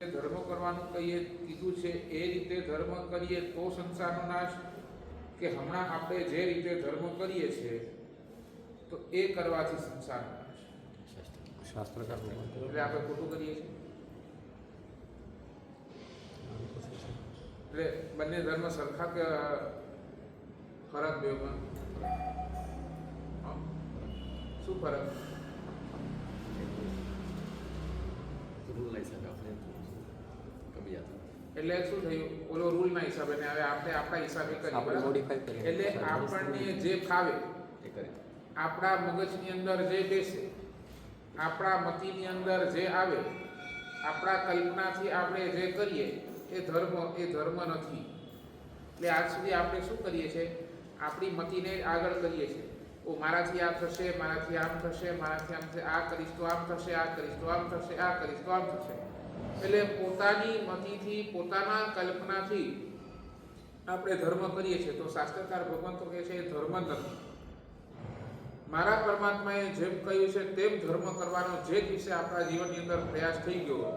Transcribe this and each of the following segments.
ધર્મ કરવાનું કહીએ કીધું છે એ રીતે ધર્મ કરીએ તો સંસારનો નાશ, કે હમણાં આપણે જે રીતે ધર્મ કરીએ છીએ તો એ કરવાથી સંસારનો નાશ? શાસ્ત્રકાર એટલે આપણે ખોટું કરીએ છીએ. એટલે બંને ધર્મ સરખા કે ફરક બેમાં? શું ફરક? એટલે શું થયું, ઓલો રૂલ ના હિસાબે ને હવે આપણે આપણા હિસાબે કરીએ. એટલે આપણને જે ફાવે, આપણા મગજની અંદર જે બેસે, આપણા મતિની અંદર જે આવે, આપણા કલ્પનાથી આપણે જે કરીએ એ ધર્મ નથી. એટલે આજ સુધી આપણે શું કરીએ છીએ, આપણી મતિને આગળ કરીએ છીએ. ઓ મારાથી આ થશે, મારાથી આમ થશે, મારાથી આમ થશે, આ કરીશ તો આમ થશે, આ કરીશ તો આમ થશે, આ કરીશ તો આમ થશે. એટલે પોતાની મતિથી, પોતાના કલ્પનાથી આપણે ધર્મ કરીએ છીએ. તો શાસ્ત્રકાર ભગવાન તો કહે છે એ ધર્મ નથી. મારા પરમાત્માએ જેમ કહ્યું છે તેમ ધર્મ કરવાનો જે દિવસે આપણા જીવનની અંદર પ્રયાસ થઈ ગયો,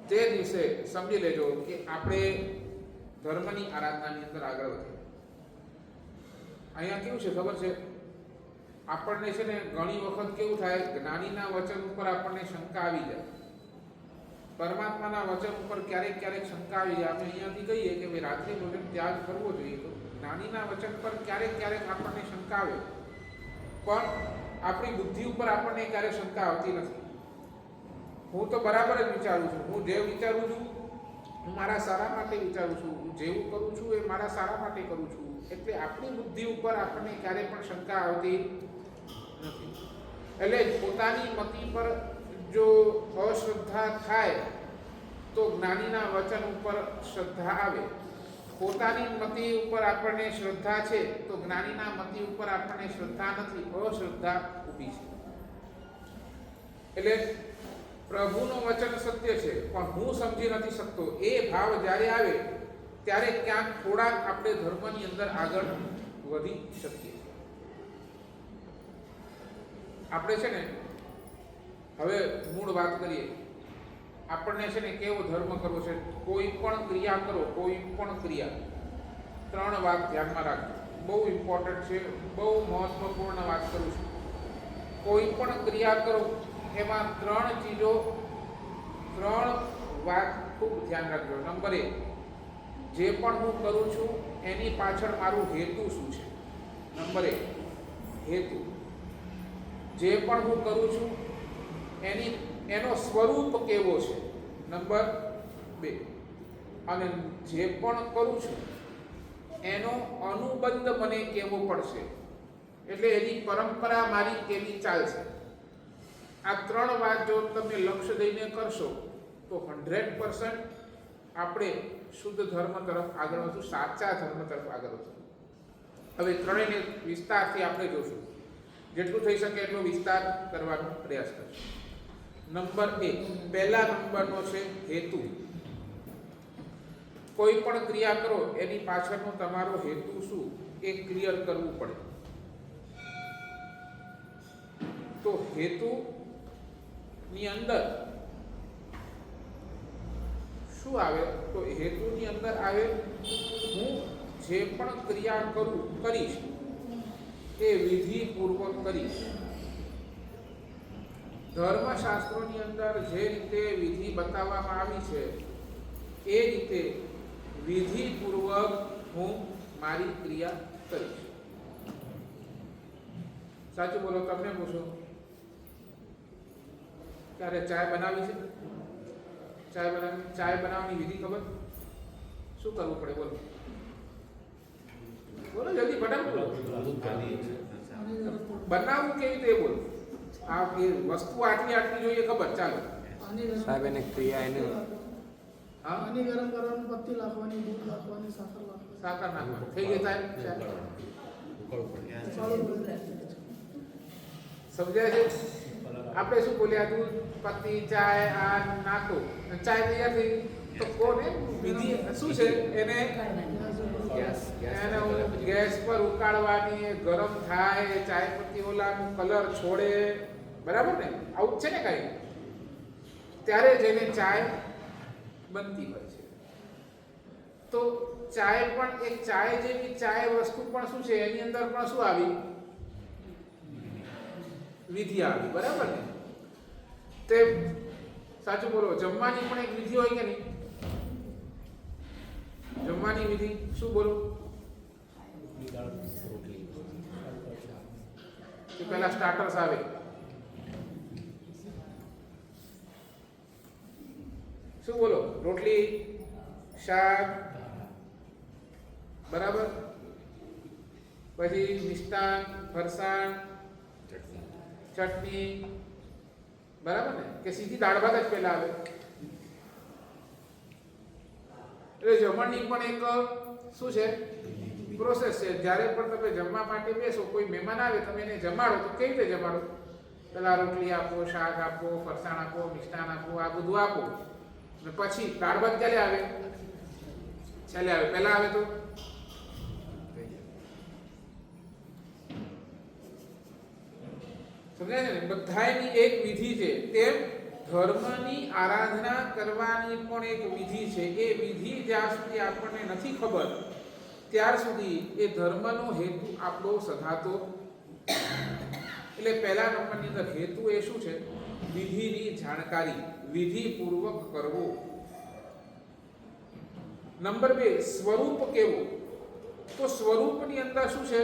તે દિવસે સમજી લેજો કે આપણે ધર્મની આરાધનાની અંદર આગળ વધીએ. અહીંયા કેવું છે ખબર છે, આપણને છે ને ઘણી વખત કેવું થાય, જ્ઞાનીના વચન ઉપર આપણને શંકા આવી જાય, પરમાત્માના વચન ઉપર ક્યારેક ક્યારેક શંકા આવી જાય. આપણે અહીંયાથી કહીએ કે ભાઈ રાત્રિ ભોજન ત્યાગ કરવો જોઈએ, તો જ્ઞાનીના વચન પર ક્યારેક ક્યારેક આપણને શંકા આવે, પણ આપણી બુદ્ધિ ઉપર આપણને ક્યારેય શંકા આવતી નથી. હું તો બરાબર જ વિચારું છું, હું જે વિચારું છું હું મારા સારા માટે વિચારું છું, જેવું કરું છું એ મારા સારા માટે કરું છું. એટલે આપણી બુદ્ધિ ઉપર આપણને ક્યારેય પણ શંકા આવતી નથી. એટલે પોતાની મતિ પર જો અશ્રદ્ધા થાય તો જ્ઞાનીના વચન ઉપર શ્રદ્ધા આવે. પોતાની મતિ ઉપર આપણને શ્રદ્ધા છે તો જ્ઞાનીના મતિ ઉપર આપણને શ્રદ્ધા નથી, અશ્રદ્ધા ઊભી છે. એટલે પ્રભુનું વચન સત્ય છે પણ હું સમજી નથી શકતો, એ ભાવ જ્યારે આવે ત્યારે ક્યાંક થોડાક આપણે ધર્મની અંદર આગળ વધી શકીએ. આપણે છે ને હવે મૂળ વાત કરીએ, આપણને છે ને કેવો ધર્મ કરવો છે. કોઈ પણ ક્રિયા કરો, કોઈ પણ ક્રિયા, 3 વાત ધ્યાનમાં રાખજો, બહુ ઇમ્પોર્ટન્ટ છે, બહુ મહત્વપૂર્ણ વાત કરું છું. કોઈ પણ ક્રિયા કરો એમાં 3 ચીજો, 3 વાત ખૂબ ધ્યાન રાખજો. નંબર 1, જે પણ હું કરું છું એની પાછળ મારું હેતુ શું છે. નંબર 1, હેતુ. જે પણ હું કરું છું એનો સ્વરૂપ કેવો છે. નંબર 2, અને જે પણ કરું છું એનો અનુબંધ મને કેવો પડશે, એટલે એની પરંપરા મારી કેવી ચાલશે. આ 3 વાત જો તમે લક્ષ્ય દઈને કરશો તો 100% આપણે શુદ્ધ ધર્મ તરફ આગળ વધશું, સાચા ધર્મ તરફ આગળ વધશું. હવે 3ને વિસ્તારથી આપણે જોશું, જેટલું થઈ શકે એટલો વિસ્તાર કરવાનો પ્રયાસ કરશું. નંબર 1, પહેલા નંબરનો છે હેતુ. કોઈ પણ ક્રિયા કરો એની પાછળનો તમારો હેતુ શું એ ક્લિયર કરવું પડે. તો હેતુ ની અંદર શું આવે, તો હેતુની અંદર આવે હું જે પણ ક્રિયા કરીશ એ વિધિપૂર્વક કરીશ. ધર્મશાસ્ત્રોની અંદર જે રીતે વિધિ બતાવવામાં આવી છે એ રીતે વિધિપૂર્વક હું મારી ક્રિયા કરીશ. સાચું બોલો, તમને પૂછો, ત્યારે ચાય બનાવી છે, ચાય બનાવવાની વિધિ ખબર? શું કરવું પડે બોલો? બોલો જલ્દી, ફટાફટ બોલો. બનાવવું કેવી રીતે બોલો? આ વસ્તુ આટલી જોઈએ ખબર, ચાલો સાહેબ એને ક્રિયા એને પાણી ગરમ કરવાનું, પત્તી નાખવાની, દૂધ નાખવાની, સાકર નાખવાની, થઈ ગઈ સાહેબ. સમજાય છે? આપણે શું બોલ્યા, દૂધ, પત્તી, ચાય આ નાખો, ચાય તૈયાર થઈ ગઈ. તો કોને વિધિ શું છે, એને ગેસ પર ઉકાળવાની, ગરમ થાય, ચાય પત્તી ઓલાનું કલર છોડે, બરાબર ને? આવું છે ને કઈ? ત્યારે જઈને ચાય બનતી હોય છે. તો ચાય પણ એક ચાય જેવી ચાય વસ્તુ પણ શું છે, એની અંદર પણ શું આવી? વિધિ આવી, બરાબર ને? તે સાચું બોલો, જમવાની પણ એક વિધિ હોય કે નહીં? જમવાની વિધિ શું બોલો? કે પહેલા સ્ટાર્ટર્સ આવે, શું બોલો? રોટલી, શાક, બરાબર, પછી મિષ્ટાન, ફરસાણ, ચટણી, બરાબર ને? કે સીધી દાળ ભાત જ પહેલા આવે? એટલે જમણની પણ એક શું છે, પ્રોસેસ છે. જ્યારે પણ તમે જમવા માટે બેસો, કોઈ મહેમાન આવે, તમે એને જમાડો તો કેવી રીતે જમાડો? પહેલા રોટલી આપો, શાક આપો, ફરસાણ આપો, મિષ્ટાન આપો, આ બધું આપો, અને પછી દાળ ભાત ક્યારે આવે? છેલ્લે આવે. પહેલા આવે તો સમજાય છે ને? બધાની એક વિધિ છે. તેમ ધર્મની આરાધના કરવાની પણ એક વિધિ છે. એ વિધિ જ્યાં સુધી આપણને નથી ખબર ત્યાર સુધી એ ધર્મનો હેતુ આપણો સધાતો. એટલે પહેલા નંબરની અંદર હેતુ એ શું છે? વિધિની જાણકારી, વિધિપૂર્વક કરવું. નંબર 2, સ્વરૂપ કેવું? તો સ્વરૂપની અંદર શું છે?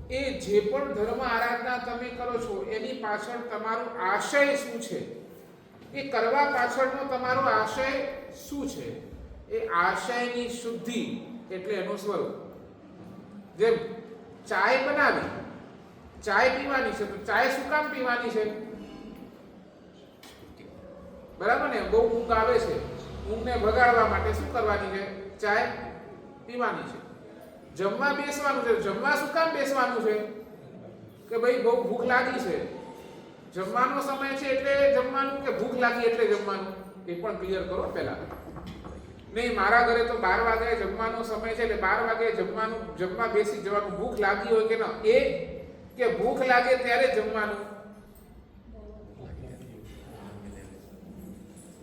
એ જે પણ ધર્મ આરાધના તમે કરો છો એની પાછળ તમારો આશય શું છે? એ કરવા પાછળનો તમારો આશય શું છે? એ આશયની શુદ્ધિ એટલે એનું સ્વરૂપ. જેમ ચાય બનાવી, ચાય પીવાની છે, તો ચાય શું કામ પીવાની છે? બરાબર ને? બહુ ઊંઘ આવે છે, ઊંઘને ભગાડવા માટે શું કરવાની છે? ચાય પીવાની છે. જમવા બેસવાનું છે, જમવા શું કામ બેસવાનું છે? કે ભાઈ બહુ ભૂખ લાગી છે, જમવાનો સમય છે એટલે જમવાનું, કે ભૂખ લાગી એટલે જમવાનું? એ પણ ક્લિયર કરો પહેલા. નહીં, મારા ઘરે તો 12 વાગે જમવાનો સમય છે એટલે 12 વાગે જમવાનું, જમવા બેસી જવાનું. ભૂખ લાગી હોય કે ન, એ કે ભૂખ લાગે ત્યારે જમવાનું,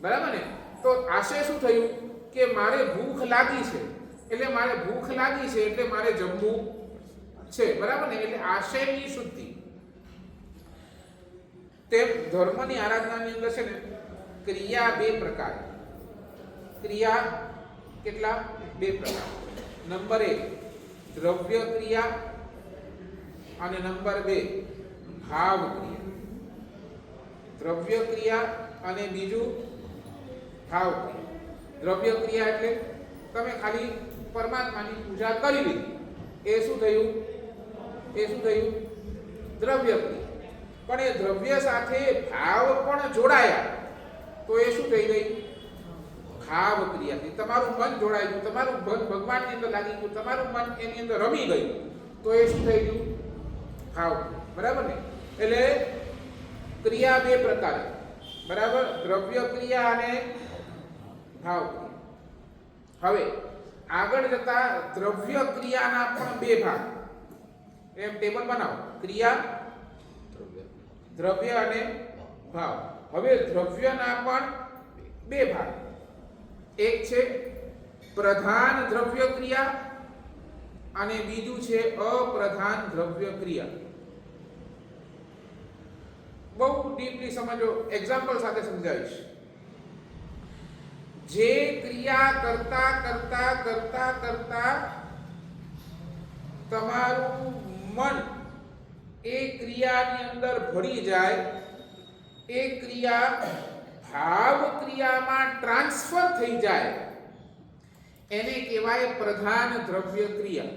બરાબર ને? તો આશય શું થયું? કે મારે ભૂખ લાગી છે, એટલે મારે ભૂખ લાગી છે એટલે મારે જમવું છે, બરાબર ને? એટલે આશયની શુદ્ધિ. તેમ ધર્મની આરાધનાની અંદર છે ને ક્રિયા 2 પ્રકાર. ક્રિયા કેટલા? 2 પ્રકાર. નંબર 1 દ્રવ્ય ક્રિયા અને નંબર 2 ભાવ ક્રિયા. દ્રવ્ય ક્રિયા અને બીજું ભાવ ક્રિયા. દ્રવ્ય ક્રિયા એટલે તમે ખાલી પરમાત્માની પૂજા કરી લીધી, એ શું થયું? એ શું થયું? દ્રવ્ય ક્રિયા. પણ એ દ્રવ્ય સાથે ભાવ પણ જોડાયા તો એ શું થઈ ગઈ? ભાવ ક્રિયા. તમારું મન જોડાઈ ગયું, તમારું મન ભગવાનની અંદર લાગી ગયું, તમારું મન એની અંદર રમી ગયું તો એ શું થઈ ગયું? ભાવ. બરાબર ને? એટલે ક્રિયા 2 પ્રકાર, બરાબર? દ્રવ્ય ક્રિયા અને ભાવ ક્રિયા. હવે આગળ જતા દ્રવ્ય ક્રિયાના પણ 2 ભાગ. એમ ટેબલ બનાવો. ક્રિયા, દ્રવ્ય અને ભાવ. હવે દ્રવ્યના પણ 2 ભાગ. એક છે પ્રધાન દ્રવ્ય ક્રિયા અને બીજું છે અપ્રધાન દ્રવ્ય ક્રિયા. બહુ ડીપલી સમજો, એક્ઝામ્પલ સાથે સમજાવીશ. જે ક્રિયા કરતા કરતા કરતા કરતા તમારું મન એ ક્રિયાની અંદર ભળી જાય, એ ક્રિયા ભાવ ક્રિયામાં ટ્રાન્સફર થઈ જાય, એને કહેવાય પ્રધાન દ્રવ્ય ક્રિયા.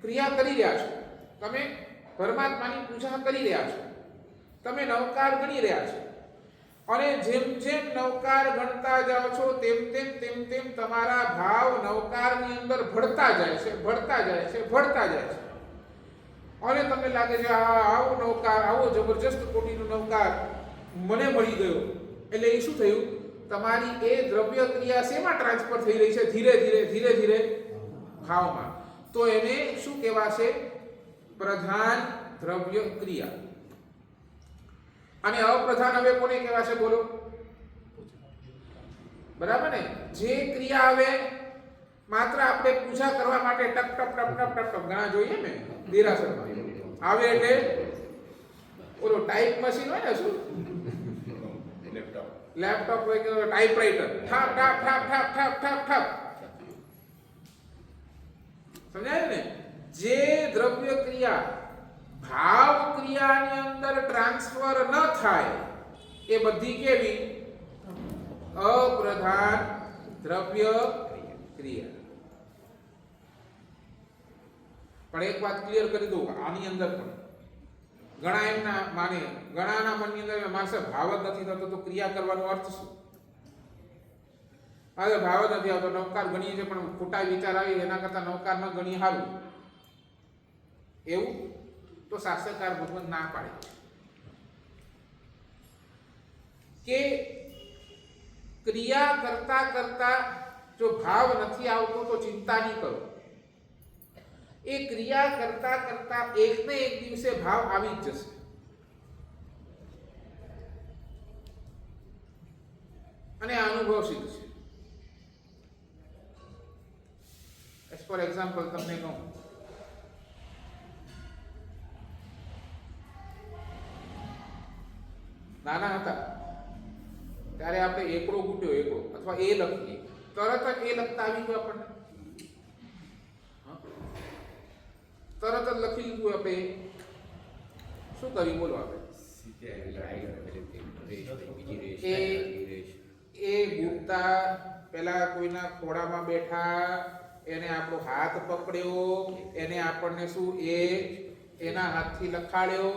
ક્રિયા કરી રહ્યા છો, તમે પરમાત્માની પૂજા કરી રહ્યા છો, તમે નવકાર ગણી રહ્યા છો, અને જેમ જેમ નવકાર ગણતા જાઓ છો તેમ તેમ તેમ તેમ તમારા ભાવ નવકારની અંદર ભળતા જાય છે, ભળતા જાય છે, ભળતા જાય છે. અને તમને લાગે છે આવો નવકાર, આવો જબરજસ્ત કોટીનો નવકાર મને મળી ગયો. એટલે એ શું થયું? તમારી એ દ્રવ્ય ક્રિયા શેમાં ટ્રાન્સફર થઈ રહી છે? ધીરે ધીરે ધીરે ધીરે ભાવમાં. તો એને શું કહેવાશે? પ્રધાન દ્રવ્ય ક્રિયા. અને અપ્રધાન હવે કોને કહેવાશે? બોલો. બરાબર ને? જે ક્રિયા આવે માત્ર આપણે પૂજા કરવા માટે ટક ટક ટક ટક ટક ટક ઘણા જોઈએ ને દેરાસરમાં આવે એટલે ઓલો ટાઈપ મશીન હોય ને, શું લેપટોપ હોય કે ટાઈપરાઈટર, ઠાપ ઠાપ ઠાપ ઠાપ ઠાપ ઠાપ ઠાપ, સમજાય ને? જે દ્રવ્ય ક્રિયા ભાવ ક્રિયાની અંદર ટ્રાન્સફર ન થાય એ બધી કેવી? અપ્રધાન દ્રવ્ય ક્રિયા. પણ એક વાત ક્લિયર કરી દઉં, આની અંદર પણ ઘણા એમના માને, ઘણાના મનની અંદર માસે ભાવ જ નથી થતો તો ક્રિયા કરવાનો અર્થ શું? હવે ભાવ જ નથી આવતો, નવકાર ગણીએ છે પણ ખોટા વિચાર આવી એના કરતા નવકાર ન ગણી સારું, એવું તો શાસ્ત્રકાર ભગવાન ના પાડે કે ક્રિયા કરતા કરતા જો ભાવ નથી આવતો તો ચિંતા નહીં કરો. એ ક્રિયા કરતા કરતા એક ને એક દિવસે ભાવ આવી જ જશે. અને આ અનુભવ સિદ્ધ છે. એઝ ફોર એક્ઝામ્પલ તમને કહું, નાના હતા ત્યારે આપણે એકડો ગુટ્યો, એકડો અથવા એ લખીએ, તરત જ એ લખતા આવી ગયો આપણને, તરત જ લખી લીધું. આપણે શું કર્યું બોલો? આપણે એ ગુટતા પેલા કોઈના ખોડામાં બેઠા, એને આપણો હાથ પકડ્યો, એને આપણને શું એના હાથથી લખાડ્યો,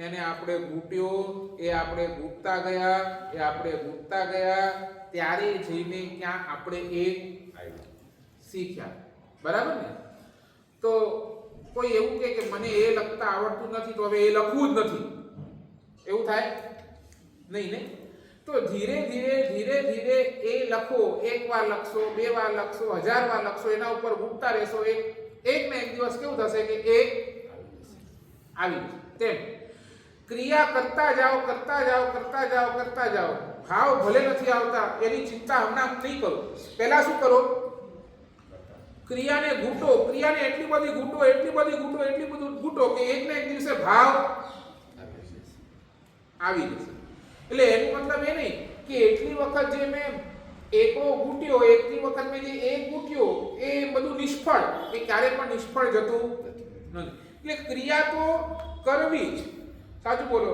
એને આપણે ઘૂંટ્યો, એ આપણે ઘૂંટતા ગયા, એ આપણે ઘૂંટતા ગયા, ત્યારે જઈને ક્યાં આપણે એ શીખ્યા. બરાબર ને? તો કોઈ એવું કે મને એ લખતા આવડતું નથી તો હવે એ લખવું જ નથી, એવું થાય નહીં ને? તો ધીરે ધીરે ધીરે ધીરે એ લખો. એક વાર લખશો, બે વાર લખશો, 1000 વાર લખશો, એના ઉપર ઘૂંટતા રહેશો, એક ને એક દિવસ કેવું થશે કે એ આવી જશે. તેમ ક્રિયા કરતા જાઓ, કરતા જાઓ, કરતા જાઓ, કરતા જાઓ. ભાવ ભલે નથી આવતા એની ચિંતા હમણાં નહીં કરો. પહેલા શું કરો? ક્રિયાને ઘૂંટો, ક્રિયાને એટલી બધી ઘૂંટો, એટલી બધી ઘૂંટો, એટલી બધું ઘૂંટો કે એક ને એક દિવસે ભાવ આવી જશે. એટલે એનો મતલબ એ નહીં કે એટલી વખત જે મેં એકડો ઘૂંટ્યો, એટલી વખત મેં જે એક ઘૂંટ્યો એ બધું નિષ્ફળ, એ ક્યારે પણ નિષ્ફળ જતું નથી. એટલે ક્રિયા તો કરવી જ. સાચું બોલો.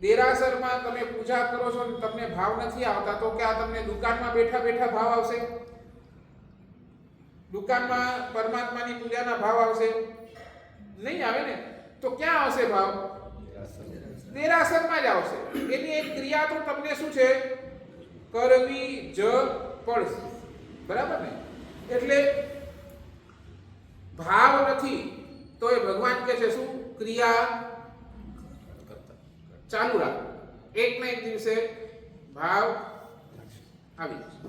દેરાસરમાં તમે પૂજા કરો છો ને તમને ભાવ નથી આવતા તો કે આ તમને દુકાનમાં બેઠા બેઠા ભાવ આવશે? દુકાનમાં પરમાત્માની પૂજાના ભાવ આવશે? નહીં આવે ને. તો ક્યાં આવશે ભાવ? દેરાસરમાં જ આવશે. એની એક ક્રિયા તો તમને શું છે? કરવી જ પડશે. બરાબર ને? એટલે ભાવ નથી તો એ ભગવાન કહે છે શું? ક્રિયા ચાલુ રાખો. એક ને એક દિવસે ભાવ આવી જશે.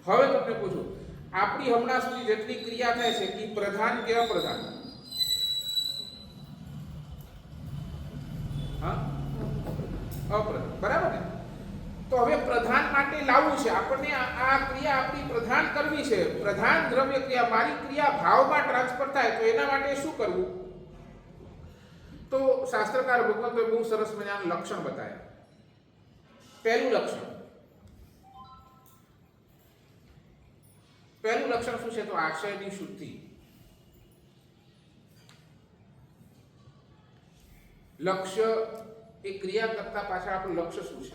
હવે તમને પૂછું, આપણી હમણાં સુધી જેટલી ક્રિયા થાય છે એ પ્રધાન કે અપ્રધાન? હા, અપ્રધાન. બરાબર ને? તો હવે પ્રધાન માટે લાવવું છે આપણને. આ ક્રિયા આપણી પ્રધાન કરવી છે. પ્રધાન દ્રવ્ય ક્રિયા, મારી ક્રિયા ભાવમાં ટ્રાન્સફર થાય તો એના માટે શું કરવું? તો શાસ્ત્રકાર ભગવંતોએ બહુ સરસ મજાનું લક્ષણ બતાવ્યા. પહેલું લક્ષણ શું છે? તો આશયની શુદ્ધિ. લક્ષ્ય એ ક્રિયા કરતા પાછળ આપણું લક્ષ્ય શું છે?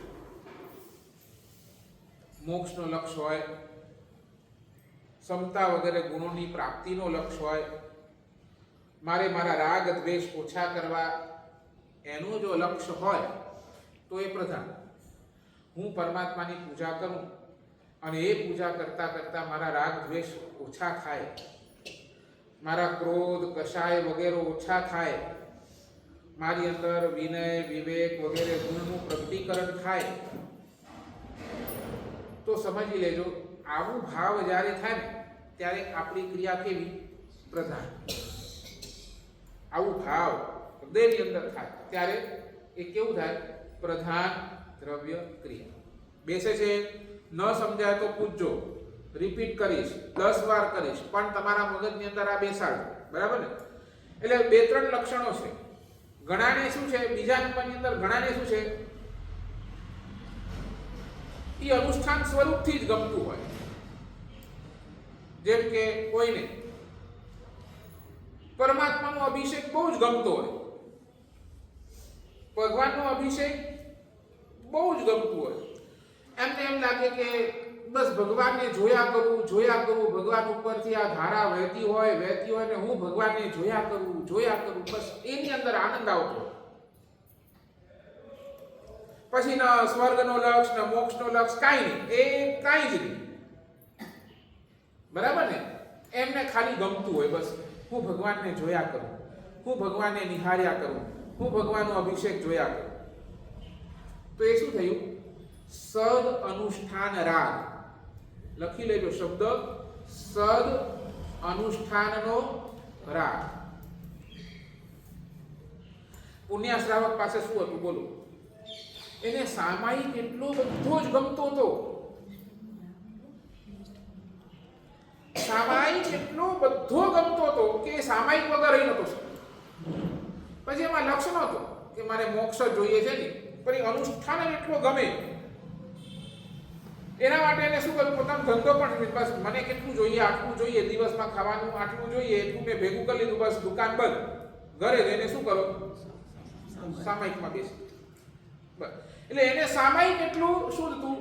મોક્ષનો લક્ષ્ય હોય, ક્ષમતા વગેરે ગુણોની પ્રાપ્તિનો લક્ષ્ય હોય, મારે મારા રાગ દ્વેષ ઓછા કરવા એનું જો લક્ષ્ય હોય તો એ પ્રધાન. હું પરમાત્માની પૂજા કરું અને એ પૂજા કરતા કરતા મારા રાગ દ્વેષ ઓછા થાય, મારા ક્રોધ કષાય વગેરે ઓછા થાય, મારી અંદર વિનય વિવેક વગેરે ગુણનું પ્રગટીકરણ થાય, તો સમજી લેજો આવું ભાવ જ્યારે થાય ને ત્યારે આપણી ક્રિયા કેવી? પ્રધાન. આવું ભાવ હૃદયની અંદર થાય ત્યારે એ કેવું થાય? પ્રધાન દ્રવ્ય ક્રિયા. બેસે છે ન સમજાય તો પૂછજો, રિપીટ કરીશ, 10 વાર કરીશ, પણ તમારા મગજની અંદર આ બેસાડો, બરાબર ને? એટલે 2-3 લક્ષણો છે. ઘણાને શું છે, બીજા નંબરની અંદર ઘણાને શું છે, એ અનુષ્ઠાન સ્વરૂપથી જ ગમતું હોય. જેમ કે કોઈને પરમાત્માનો અભિષેક બહુ જ ગમતો હોય, ભગવાનનો અભિષેક બહુ જ ગમતું હોય. એમને એમ લાગે કે બસ ભગવાનને જોયા કરું, ભગવાન ઉપરથી આ ધારા વહેતી હોય ને હું ભગવાનને જોયા કરું, બસ એની અંદર આનંદ આવતો. પછી ન સ્વર્ગનો લક્ષ, ન મોક્ષનો લક્ષ, કાંઈ જ નહીં. બરાબર ને? એમને ખાલી ગમતું હોય, બસ હું ભગવાનને જોયા કરું, હું ભગવાનને નિહાળ્યા કરું, હું ભગવાનનો અભિષેક જોયા કરું. તો એ શું થયું? સદ અનુષ્ઠાન રાગ. લખી લેજો શબ્દ, સદ અનુષ્ઠાનનો રાગ. પુણ્યશ્રાવક પાસે શું હતું બોલો? એને સામાયિક એટલો બધો જ ગમતો હતો, સામાયિક એટલો બધો ગમતો હતો કે સામાયિક વગર રહી નતો. પછી એમાં લક્ષણ હતો કે મારે મોક્ષ જોઈએ છે ને, પણ અનુષ્ઠાન એટલો ગમે, એના માટે એને શું કર્યું? પોતાનો ધંધો પણ, બસ મને કેટલું જોઈએ, આટલું જોઈએ, દિવસમાં ખાવાનું આટલું જોઈએ, એટલું મેં ભેગું કરી લીધું, બસ દુકાન બંધ. ઘરે જઈને શું કરો? સામાયિકમાં બેસી. બસ એટલે એને સામાયિક એટલું શું હતું?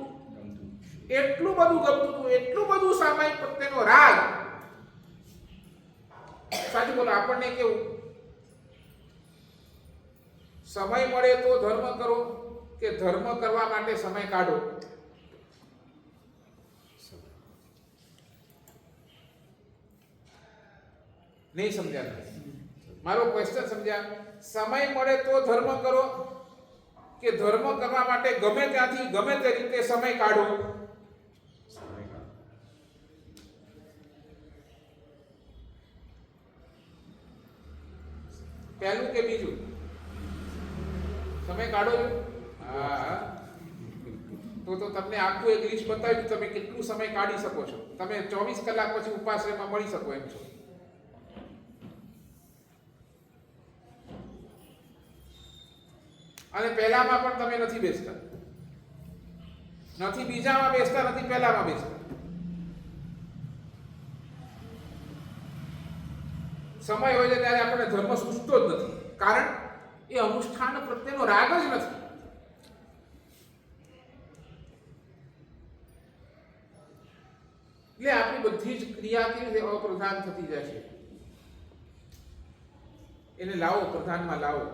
એટલું બધું ગમતું હતું, એટલું બધું સામાયિક પ્રત્યેનો રાગ. સાચું બોલો, આપણને કેવું? સમય મળે તો ધર્મ કરો કે ધર્મ કરવા માટે સમય કાઢો? નહીં સમજ્યા? મારો ક્વેશ્ચન સમજ્યા? સમય મળે તો ધર્મ કરો કે ધર્મ કરવા માટે ગમે ત્યાંથી ગમે તે રીતે સમય કાઢો? પહેલું કે બીજું? સમય કાઢો છો? હા. તો તમને આખું એક લિસ્ટ બતાવ્યું, તમે કેટલું સમય કાઢી શકો છો. તમે 24 કલાક પછી ઉપાશ્રયમાં મળી શકો એમ છો. અને પહેલામાં પણ તમે નથી બેસતા, નથી બીજામાં બેસતા, નથી પહેલામાં બેસતા. સમય હોય છે ત્યારે આપણને ધર્મ સૂચતો જ નથી, કારણ એ અનુષ્ઠાન પ્રત્યેનો રાગ જ નથી. એટલે આપણી બધી જ ક્રિયા કેવી રીતે અપ્રધાન થતી જશે. એને લાવો, પ્રધાનમાં લાવો.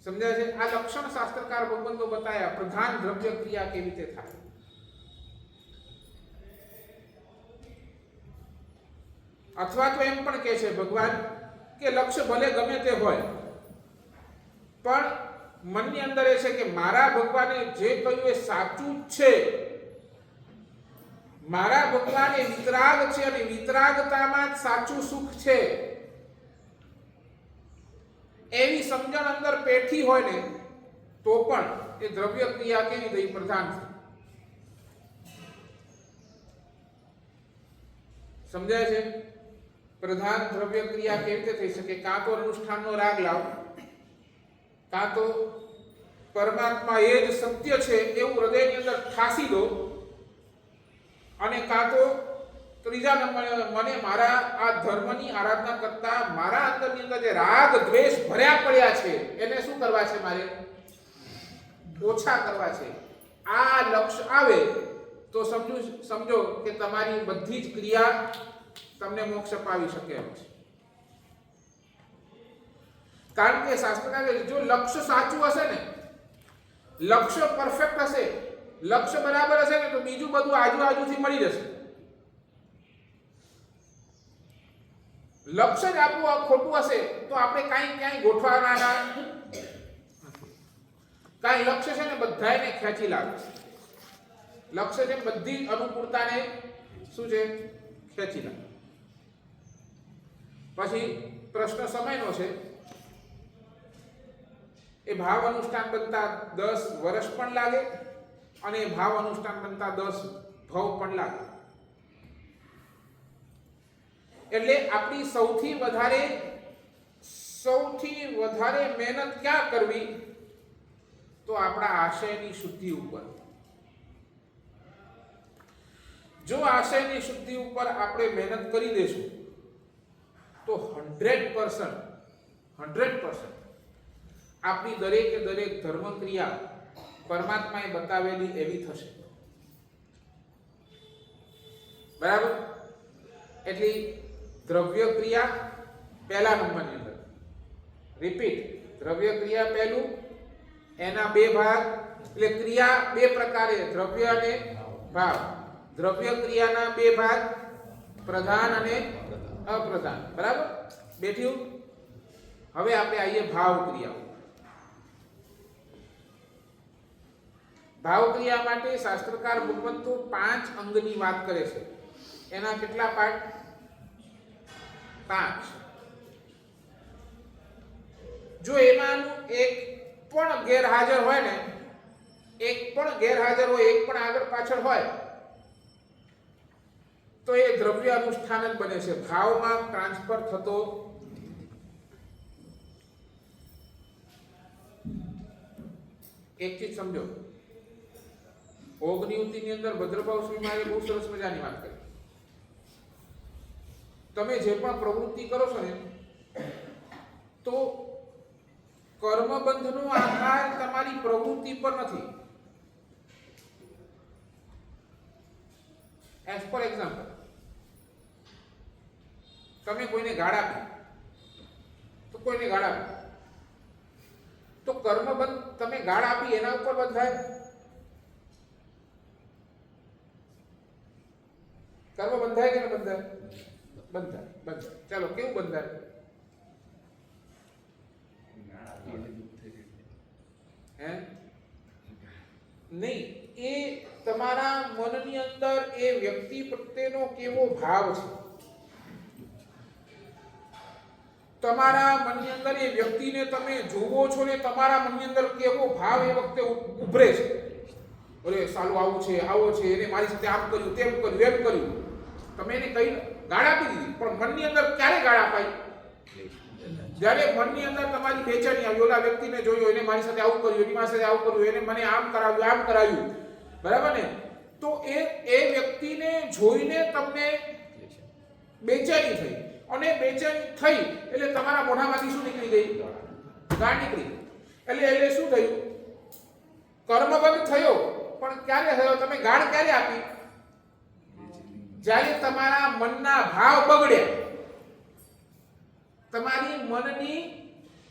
સમજાય છે? આ લક્ષણ શાસ્ત્રકાર ભગવંતો બતાયા, પ્રધાન દ્રવ્ય ક્રિયા કેવી રીતે થાય. અથવા તો એમ પણ કહે છે ભગવાન કે લક્ષ્ય ભલે ગમે તે હોય, પણ મનની અંદર એ છે કે મારા ભગવાને જે કહ્યું એ સાચું જ છે. મારા ભગવાન એ વિતરાગ છે અને વિતરાગતામાં જ સાચું સુખ છે. એવી સમજણ અંદર પેઠી હોય ને તો પણ એ દ્રવ્ય ક્રિયા કેવી થઈ? પ્રધાન છે. સમજાય છે? પ્રધાન દ્રવ્ય ક્રિયા કેવી રીતે થઈ શકે? કાં તો અનુષ્ઠાનનો રાગ લાવો, કાં તો પરમાત્મા એ જ સત્ય છે એવું હૃદયની અંદર ઠાસી દો, અને કાં તો ત્રીજા નંબરે મને મારા આ ધર્મની આરાધના કરતા મારા અંદરની અંદર જે રાગ દ્વેષ ભર્યા પડ્યા છે એને શું કરવા છે? મારે ઓછા કરવા છે. આ લક્ષ્ય આવે તો સમજો કે તમારી બધી જ ક્રિયા તમને મોક્ષ અપાવી શકે એમ છે. કારણ કે શાસ્ત્રકાર જો લક્ષ્ય સાચું હશે ને, લક્ષ્ય પરફેક્ટ હશે, લક્ષ્ય બરાબર હશે ને, તો બીજું બધું આજુબાજુથી મળી જશે. લક્ષ્ય જ આપણું ખોટું હશે તો આપણે ક્યાંય ગોઠવાના. કાંઈ લક્ષ્ય છે ને બધાને ખેંચી લાવે. લક્ષ્ય છે બધી અનુકૂળતાને શું છે? ખેંચી લાવે. પછી પ્રશ્ન સમયનો છે એ ભાવ અનુષ્ઠાન બનતા 10 વર્ષ પણ લાગે અને એ ભાવ અનુષ્ઠાન બનતા 10 ભવ પણ લાગે. એટલે આપણી સૌથી વધારે મહેનત ક્યાં કરવી? તો આપણા આશયની શુદ્ધિ ઉપર. જો આશયની શુદ્ધિ ઉપર આપણે મહેનત કરી દેશું તો 100% આપણી દરેકે દરેક ધર્મ ક્રિયા પરમાત્માએ બતાવેલી એવી થશે. બરાબર? એટલે દ્રવ્ય ક્રિયા પહેલા નંબરની અંદર. રિપીટ, દ્રવ્ય ક્રિયા પહેલું, એના બે ભાગ. એટલે ક્રિયા બે પ્રકારે, દ્રવ્ય અને ભાવ. દ્રવ્ય ક્રિયાના બે ભાગ, પ્રધાન અને અપ્રધાન. બરાબર? બેઠ્યું? હવે આપણે આવીએ ભાવ ક્રિયાઓ. ભાવ ક્રિયા માટે શાસ્ત્રકાર ભગવંતો 5 અંગની વાત કરે છે. એના કેટલા પાઠ? 5. જો એમાંનું એક પણ ગેરહાજર હોય ને, એક પણ આગળ પાછળ હોય તો એ દ્રવ્ય અનુષ્ઠાન જ બને છે, ભાવમાં ટ્રાન્સફર થતો. એક ચીજ સમજો, ઓગનિયુક્તિની અંદર ભદ્રભાવ શ્રી મહારાજે બહુ સરસ મજાની વાત કરી. તમે જે પણ પ્રવૃત્તિ કરો છો ને, તો કર્મબંધનો આધાર તમારી પ્રવૃત્તિ પર નથી. એઝ ફોર એક્ઝામ્પલ, તમે કોઈને ગાળ આપી, તો કર્મબંધ તમે ગાળ આપી એના ઉપર બંધાય? કર્મ બંધાય કે ન બંધાય? બંધાય. ચાલો, કેવું બંધાય? નહીં, એ તમારા મનની અંદર એ વ્યક્તિ પ્રત્યેનો કેવો ભાવ છે. તમારા મનની અંદર એ વ્યક્તિને તમે જોવો છો ને, તમારા મનની અંદર કેવો ભાવ એ વખતે ઉભરે છે. અરે સાલું આવું છે, એને મારી સાથે આમ કર્યું, તેમ કર્યું, એમ કર્યું. તમે એને કઈ ગાળ આપી દીધી, પણ મનની અંદર ક્યારે ગાળ અપાઈ? જ્યારે મનની અંદર તમારી બેચેની આવી, ઓલા વ્યક્તિને જોયો, એને મારી સાથે આવું કર્યું, એની મારી સાથે આવું કર્યું, એને મને આમ કરાવ્યું. બરાબર ને? તો એ વ્યક્તિને જોઈને તમને બેચેની થઈ, અને બેચેની થઈ એટલે તમારા મોઢામાંથી શું નીકળી ગઈ? ગાળ નીકળી. એટલે શું થયું? કર્મબંધ થયો. પણ ક્યારે થયો? તમે ગાળ ક્યારે આપી? જ્યારે તમારા મનના ભાવ બગડ્યા, તમારી મનની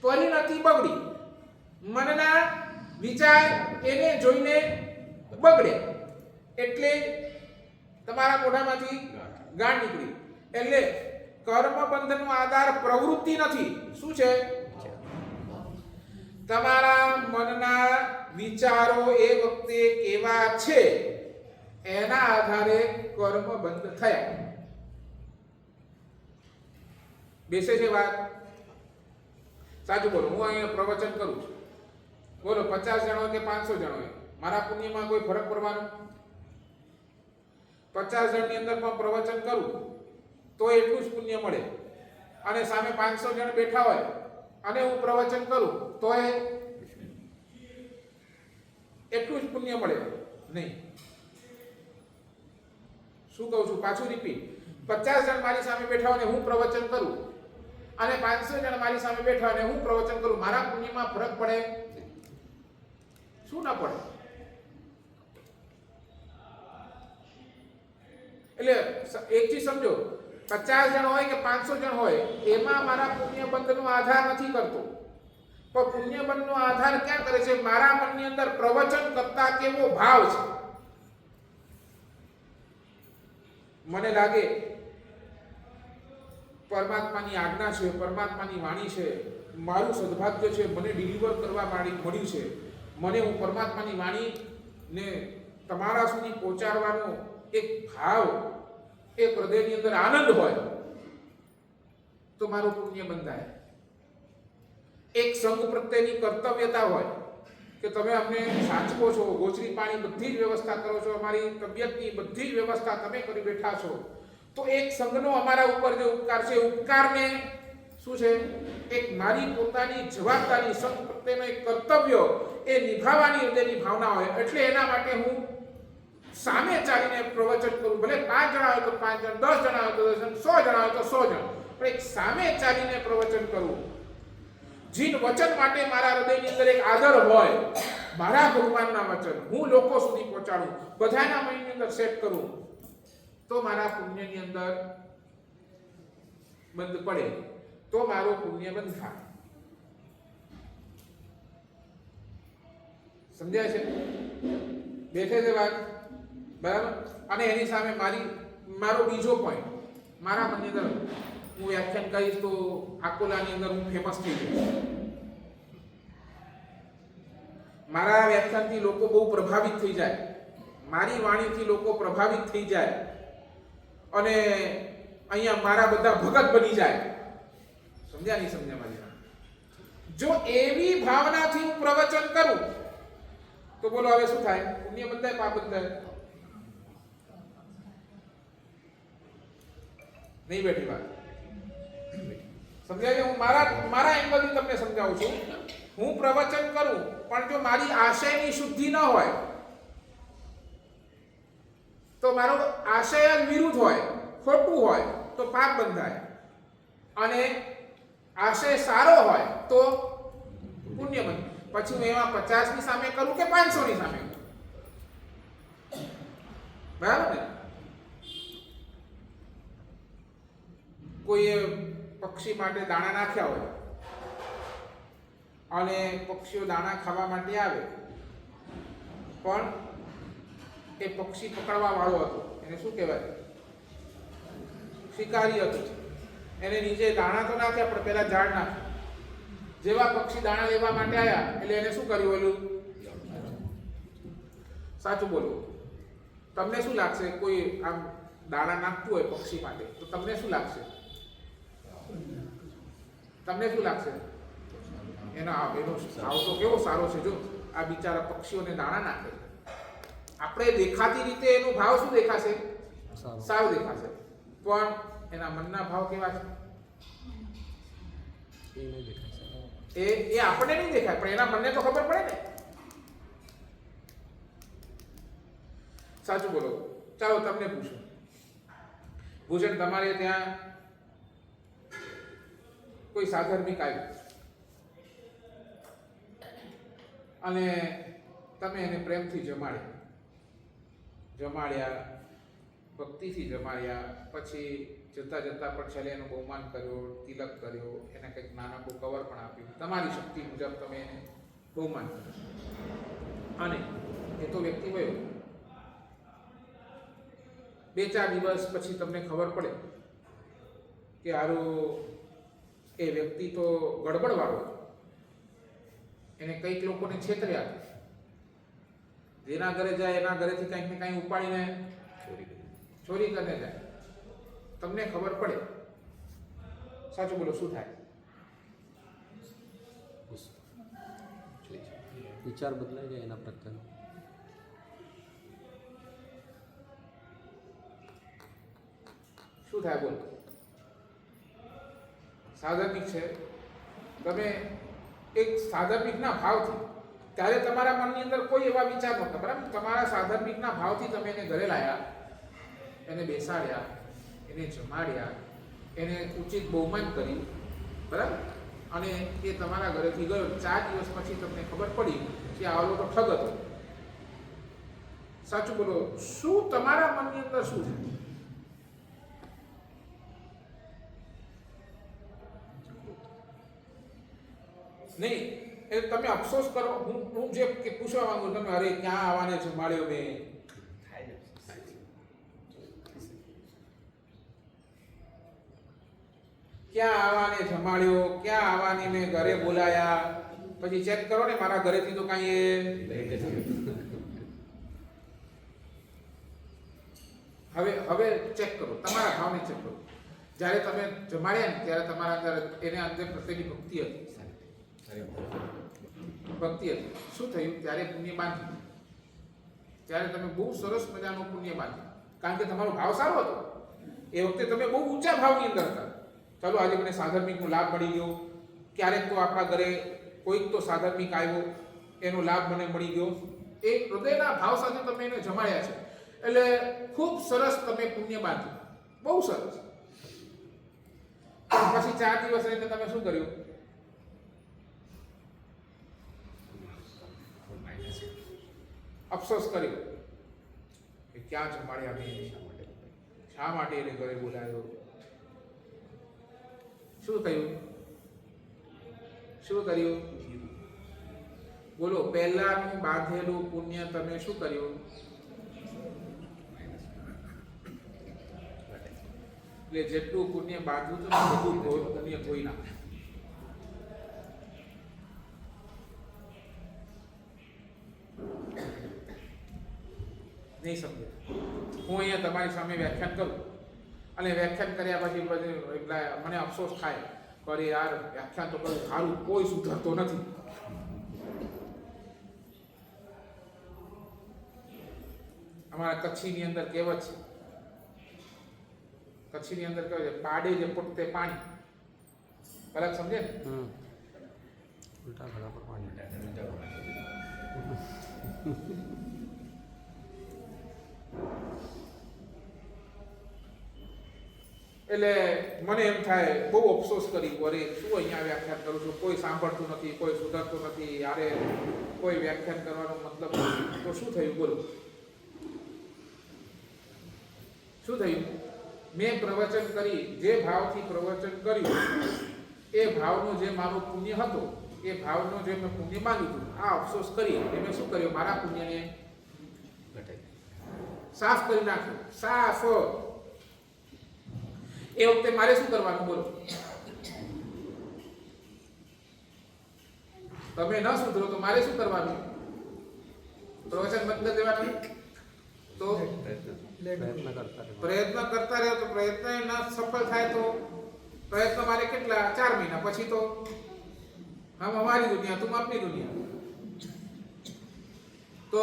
પરિણતિ બગડી, મનના વિચાર એને જોઈને બગડ્યા, એટલે તમારા મોઢામાંથી ગાળ નીકળી. એટલે કર્મબંધનો આધાર પ્રવૃત્તિ નથી. શું છે? તમારા મનના વિચારો એ વખતે કેવા છે એના આધારે કર્મબંધ થયા. બેસે છે વાત? સાચું બોલો. હું અહીંયા પ્રવચન કરું છું, બોલો 50 જણ હોય કે 500 જણ હોય, મારા પુણ્યમાં કોઈ ફરક પડવાનો? 50 જણની અંદર પણ પ્રવચન કરું તો એટલું જ પુણ્ય મળે, અને સામે 500 જણ બેઠા હોય અને હું પ્રવચન કરું તો એટલું જ પુણ્ય મળે નહીં. શું કહું છું? પાછું રિપીટ. 50 જણ મારી સામે બેઠા હોય અને હું પ્રવચન કરું, અને 500 જણ મારી સામે બેઠા અને હું પ્રવચન કરું, મારા પુણ્યમાં ફરક પડે? શું ના પડે? એટલે એક ચીજ સમજો, 50 જણ હોય કે 500 જણ હોય, એમાં મારા પુણ્ય બંધનો આધાર નથી કરતો. પણ પુણ્ય બંધનો આધાર ક્યાં કરે છે? મારા મનની અંદર પ્રવચન કરતા કેવો ભાવ છે. મને લાગે પરમાત્માની આજ્ઞા છે, પરમાત્માની વાણી છે, મારું સદભાગ્ય છે, મને ડિલિવર કરવા મળ્યું છે, મને હું પરમાત્માની વાણીને તમારા સુધી પહોંચાડવાનો એક ભાવ, એક હૃદયની અંદર આનંદ હોય તો મારું પુણ્ય બંધાય. એક સંઘ પ્રત્યેની કર્તવ્યતા હોય કે તમે અમને સાચવો છો, ગોચરી પાણી બધી જ વ્યવસ્થા કરો છો, અમારી તબિયતની બધી જ વ્યવસ્થા તમે કરી બેઠા છો, તો એક સંઘનો અમારા ઉપર જે ઉપકાર છે, ઉપકારને શું છે, એક મારી પોતાની જવાબદારી, સંઘ પ્રત્યેનો એક કર્તવ્ય એ નિભાવવાની હૃદયની ભાવના હોય, એટલે એના માટે હું સામે ચાલીને પ્રવચન કરું. ભલે 5 જણા હોય તો 5 જણ, 10 જણા હોય તો 10 જણ, 100 જણા હોય તો 100 જણ, પણ એક સામે ચાલીને પ્રવચન કરું. જીન વચન માટે મારા હૃદયની અંદર એક આદર હોય, મારા ભગવાનના વચન હું લોકો સુધી પહોંચાડું, બધાના મનની અંદર સેટ કરું, તો મારા પુણ્યની અંદર બંધ પડે, તો મારું પુણ્ય બંધ થાય. સમજાય છે? બેઠે છે વાત બરાબર. અને એની સામે મારો બીજો પોઈન્ટ, મારા મનની અંદર હું વ્યાખ્યાન કહીશ તો આકોલાની અંદર હું ફેમસ થઈ જઈશ. મારા વ્યાખ્યાનથી લોકો બહુ પ્રભાવિત થઈ જાય, મારી વાણીથી લોકો પ્રભાવિત થઈ જાય અને અહીંયા મારા બધા ભગત બની જાય. સમજ્યા નહીં સમજ્યા મારી? જો એવી ભાવનાથી હું પ્રવચન કરું તો બોલો હવે શું થાય? પુણ્ય બંધાય, પાપ બંધાય? નહીં બેઠી વાત. સમજાય? હું મારા એંગલથી તમને સમજાવું છું. હું પ્રવચન કરું પણ જો મારી આશયની શુદ્ધિ ન હોય, તો મારો આશય વિરુદ્ધ હોય, ખોટું હોય, તો પાપ બંધાય. અને આશય સારો હોય તો પુણ્ય બંધાય. પછી હું એમાં 50 ની સામે કરું કે 500 ની સામે કરું, બરાબર ને? કોઈ પક્ષી માટે દાણા નાખ્યા હોય અને પક્ષીઓ દાણા ખાવા માટે આવે, પણ એ પક્ષી પકડવા વાળો હતો, એને શું કહેવાય? શિકારી હતો. એને નીચે દાણા તો નાખ્યા પણ પેલા ઝાડ નાખ્યા. જેવા પક્ષી દાણા લેવા માટે આવ્યા એટલે એને શું કર્યું? ઓલું સાચું બોલો. તમને શું લાગશે? કોઈ આમ દાણા નાખતું હોય પક્ષી માટે તો તમને શું લાગશે? તમને શું લાગશે? એનો ભાવ તો કેવો સારો છે. જો આ બિચારા પક્ષીઓને દાણા નાખે, આપણે દેખાતી રીતે એનો ભાવ શું દેખાશે? સારો દેખાશે. પણ એના મનના ભાવ કેવા છે? એ આપણને નહીં દેખાય, પણ એના મનને તો ખબર પડે ને. સાચું બોલો. ચાલો તમને પૂછું, ભૂષણ, તમારે ત્યાં કોઈ સાધર્મિક આવ્યું અને તમે એને પ્રેમથી જમાડ્યા, ભક્તિથી જમાડ્યા, પછી જતા જતા પણ છેલ્લે એનું બહુમાન કર્યો, તિલક કર્યો, એને કંઈક નાનકડું કવર પણ આપ્યું, તમારી શક્તિ મુજબ તમે એને બહુમાન કર્યું, અને એ તો વ્યક્તિ વયો. 2-4 દિવસ પછી તમને ખબર પડે કે હારું એ વ્યક્તિ તો ગડબડ વાળો, એને કંઈક લોકોને છેતર્યા, જેના ઘરે જાય એના ઘરેથી કંઈક ને કંઈક ઉપાડીને ચોરી કરીને જાય. તમને ખબર પડે, સાચું બોલો, શું થાય? વિચાર બદલાઈ જાય એના પ્રત્યે. શું થાય બોલો? સાધર્મિક છે, તમે એક સાધર્મિકના ભાવથી, ત્યારે તમારા મનની અંદર કોઈ એવા વિચાર નહોતા, બરાબર? તમારા સાધર્મિકના ભાવથી તમે એને ઘરે લાવ્યા, એને બેસાડ્યા, એને જમાડ્યા, એને ઉચિત બહુમાન કર્યું, બરાબર? અને એ તમારા ઘરેથી ગયો. 4 દિવસ પછી તમને ખબર પડી કે આવો તો ઠગ હતો. સાચું બોલો, શું તમારા મનની અંદર શું થાય? નહીં, એટલે તમે અફસોસ કરો. હું જે પૂછવા માંગુ, તમે અરે ક્યાં આવવાને જમાડ્યો મેં, ક્યાં આવવાને જમાડ્યો, ક્યાં આવવાની મેં ઘરે બોલાયા, પછી ચેક કરો ને મારા ઘરેથી તો કાંઈ હવે ચેક કરો, તમારા ભાવને ચેક કરો. જ્યારે તમે જમાડ્યા ને ત્યારે તમારા અંદર એને અંદર પ્રત્યેની ભક્તિ હતી, ભક્તિ હતી. શું થયું? ત્યારે પુણ્ય બાંધ્યું. ત્યારે તમે બહુ સરસ મજાનું પુણ્ય બાંધ્યું, કારણ કે તમારો ભાવ સારો હતો. એ વખતે તમે બહુ ઊંચા ભાવની અંદર હતા. ચાલો આજે મને સાધર્મિકનો લાભ મળી ગયો, ક્યારેક તો આપણા ઘરે કોઈક તો સાધર્મિક આવ્યો, એનો લાભ મને મળી ગયો. એ હૃદયના ભાવ સાથે તમે એને જમાડ્યા છે, એટલે ખૂબ સરસ તમે પુણ્ય બાંધ્યું, બહુ સરસ. પછી 4 દિવસ રહીને તમે શું કર્યું? અફસોસ કર્યો કે ક્યાં જમાડ્યા મેં, શા માટે એને ઘરે બોલાવ્યો. શું થયું? શું કર્યું? બોલો, પહેલાનું બાંધેલું પુણ્ય તમે શું કર્યું? એટલે જેટલું પુણ્ય બાંધવું હતું ને બધું પુણ્ય ધોઈ નાખે. નહીં સમજે. હું અહીંયા તમારી સામે વ્યાખ્યાન કરું અને વ્યાખ્યાન કર્યા પછી મને અફસોસ થાય, અરે યાર વ્યાખ્યાન તો કરું સારું, કોઈ સુધરતો નથી. અમારા કચ્છીની અંદર કહેવત છે, કચ્છીની અંદર કહેવાય છે, પાડે જે પુટતે પાણી. બરાબર સમજે ને? ઉલટા ઘડા પર પાણી. એટલે મને એમ થાય, બહુ અફસોસ કરી, અરે શું અહીંયા વ્યાખ્યાન કરું છું, કોઈ સાંભળતું નથી, કોઈ સુધરતું નથી, યારે કોઈ વ્યાખ્યાન કરવાનો મતલબ નથી. તો શું થયું? બોલો, શું થયું? મેં પ્રવચન કરી, જે ભાવથી પ્રવચન કર્યું, એ ભાવનો જે મારો પુણ્ય હતો, એ ભાવનો જે મેં પુણ્ય માંગ્યું હતું, આ અફસોસ કરી મેં શું કર્યું? મારા પુણ્યને સાફ કરી નાખ્યું. સાફ. એ વખતે મારે શું કરવાનું? બોલો, તમે ન સુધરો તો મારે શું કરવાનું? પ્રવચન બંધ કરી દેવાનું. તો પ્રયત્ન કરતા રહ્યો તો પ્રયત્ન ન સફળ થાય તો પ્રયત્ન મારે કેટલા? 4 મહિના પછી તો હમ અમારી દુનિયા, તુમ આપની દુનિયા. તો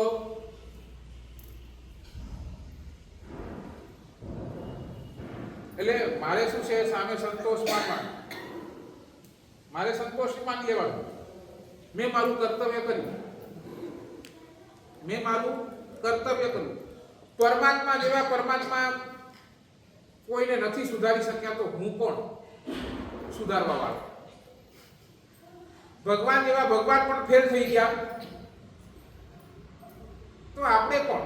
એટલે મારે શું છે? સામે સંતોષ માનવાનો, મારે સંતોષ માની લેવાનો. મેં મારું કર્તવ્ય કર્યું, મેં મારું કર્તવ્ય કર્યું. પરમાત્મા જેવા પરમાત્મા કોઈને નથી સુધારી શક્યા, તો હું કોણ સુધારવા વાળો? ભગવાન જેવા ભગવાન પણ ફેલ થઈ ગયા, તો આપણે કોણ?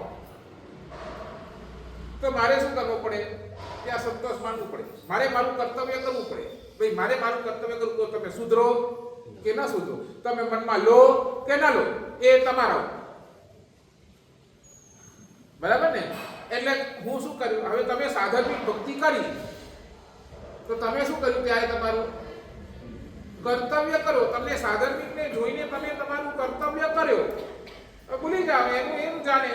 તો મારે શું કરવું પડે? ત્યાં સંતોષ માનવું પડે. મારે મારું કર્તવ્ય કરવું પડે. ભાઈ મારે મારું કર્તવ્ય કરવું, તો તમે સુધરો કે ન સુધરો, તમે મનમાં લો કે ના લો, એ તમારા. બરાબર ને? એટલે હું શું કર્યું? હવે તમે સાધર્મિક ભક્તિ કરી, તો તમે શું કર્યું? ત્યારે તમારું કર્તવ્ય કરો. તમને સાધર્મિકને જોઈને તમે તમારું કર્તવ્ય કર્યો, ભૂલી જાઓ, એનું એમ જાણે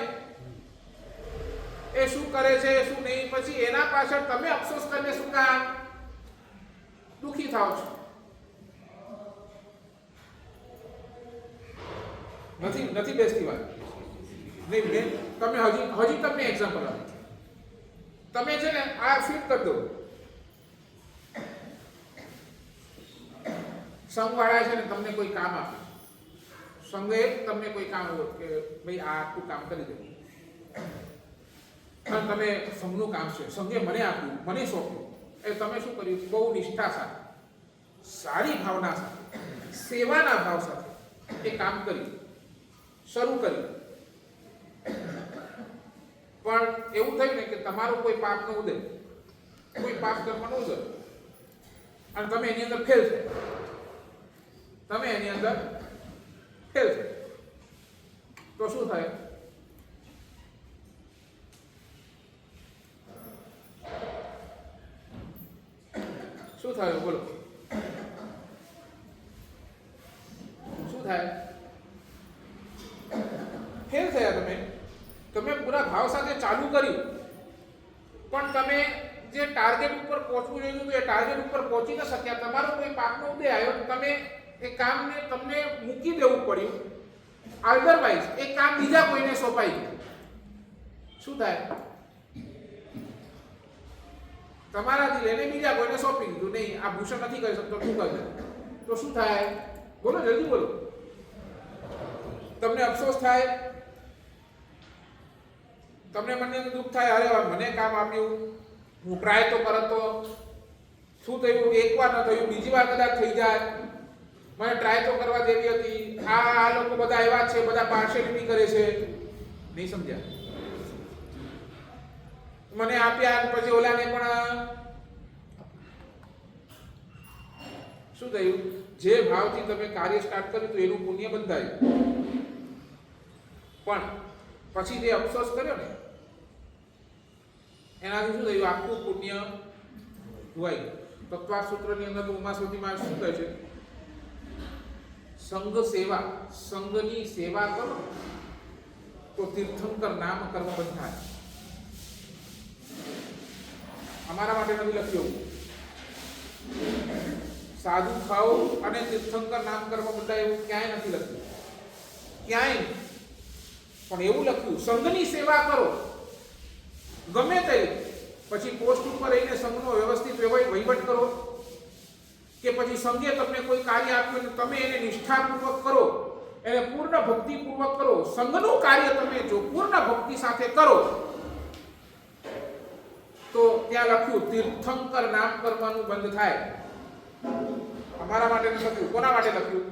એ શું કરે છે શું નહીં. પછી એના પાછળ તમે અફસોસ કરીને શું કામ દુખી થાવ છો? નથી બેસતી વાત. નહીં, તમે હજી તમને એક્ઝામ્પલ આપો. તમે છે ને આ ફિટ કરી દો. સંઘવાળા છે ને તમને કોઈ કામ આપે, સંઘે તમને કોઈ કામ આવ્યું કે ભાઈ આ આટલું કામ કરી દે, અને તમે સંઘનું કામ છે, સંઘે મને આપ્યું, મને સોંપ્યું. એ તમે શું કર્યું? બહુ નિષ્ઠા સાથે, સારી ભાવના સાથે, સેવાના ભાવ સાથે એ કામ કર્યું, શરૂ કર્યું. પણ એવું થયું ને કે તમારું કોઈ પાપ ન ઉદય, કોઈ પાપ કર્મ ન ઉદય, અને તમે એની અંદર ફેલ થયા. તમે એની અંદર ફેલ થયા તો શું થાય? શું થાય? બોલો, શું થાય? ફેલ થયા. તમે પૂરા ભાવ સાથે ચાલુ કર્યું, પણ તમે જે ટાર્ગેટ ઉપર પહોંચવું જોઈએ એ ટાર્ગેટ ઉપર પહોંચી ન શક્યા. તમારો કોઈ પાપનો ઉદય આવ્યો, તમે એ કામને તમને મૂકી દેવું પડ્યું, અધરવાઇઝ એ કામ બીજા કોઈને સોંપાઈ ગયું, શું થાય? તમારાથી લઈને બીજા કોઈને સોંપી દીધું. નહીં, આ ભૂષણ નથી કરી શકતો, તું કરજે. તો શું થાય? બોલો, જલ્દી બોલો. તમને અફસોસ થાય, તમને મને દુઃખ થાય, અરે મને કામ આપ્યું, હું ટ્રાય તો કરતો, શું થયું? એકવાર ન થયું, બીજી વાર કદાચ થઈ જાય, મને ટ્રાય તો કરવા દેવી હતી. આ લોકો બધા એવા છે, બધા પાર્શિયાલિટી કરે છે. નહીં સમજ્યા? મને આપ્યા પછી ઓલાને પણ શું થયું? જે ભાવથી તમે કાર્ય સ્ટાર્ટ કર્યું તો એનું પુણ્ય બંધાયું, પણ પછી જે અફસોસ કર્યો ને એનાથી શું થયું? આખું પુણ્ય ધોવાઈ ગયું. તત્વા સૂત્રની અંદર તો ઉમાસ્વતીમાં શું કહે છે? સંઘ સેવા, સંઘની સેવા કરો તો તીર્થંકર નામ કર્મ બંધાય. અમારા માટે નથી લખ્યું સાધુ ખાઓ અને તીર્થંકર નામ કર્મ બંધાય, એવું ક્યાંય નથી લખ્યું, ક્યાંય. પણ એવું લખ્યું સંઘની સેવા કરો ગમે તે, પછી પોસ્ટ ઉપર રહીને સંઘનો વ્યવસ્થિત વહીવટ કરો, કે પછી સંઘે તમને કોઈ કાર્ય આપ્યું અને તમે એને નિષ્ઠાપૂર્વક કરો, એને પૂર્ણ ભક્તિપૂર્વક કરો. સંઘનું કાર્ય તમે જો પૂર્ણ ભક્તિ સાથે કરો તો ત્યાં લખ્યું તીર્થંકર નામ કરવાનું બંધ થાય. અમારા માટે લખ્યું. કોના માટે લખ્યું?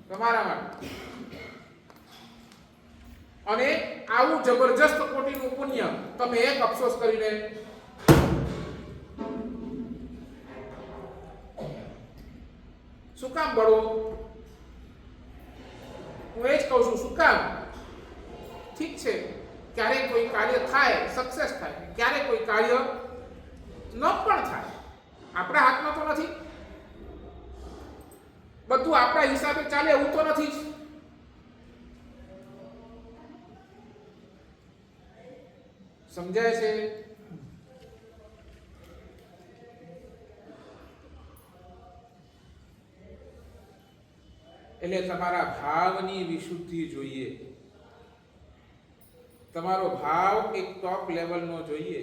તમારા માટે. અને આવું જબરજસ્ત કોટીનું પુણ્ય તમે એક અફસોસ કરીને શું કામ બળો? હું એ જ કહું છું, શું કામ? ઠીક છે, ક્યારેક કોઈ કાર્ય થાય, સક્સેસ થાય, ક્યારેક કોઈ કાર્ય ન પણ થાય. આપણા હાથમાં તો નથી, બધું આપણા હિસાબે ચાલે એવું તો નથી જ. સમજાય છે? એટલે તમારા ભાવની વિશુદ્ધિ જોઈએ. તમારો ભાવ એક ટોપ લેવલનો જોઈએ.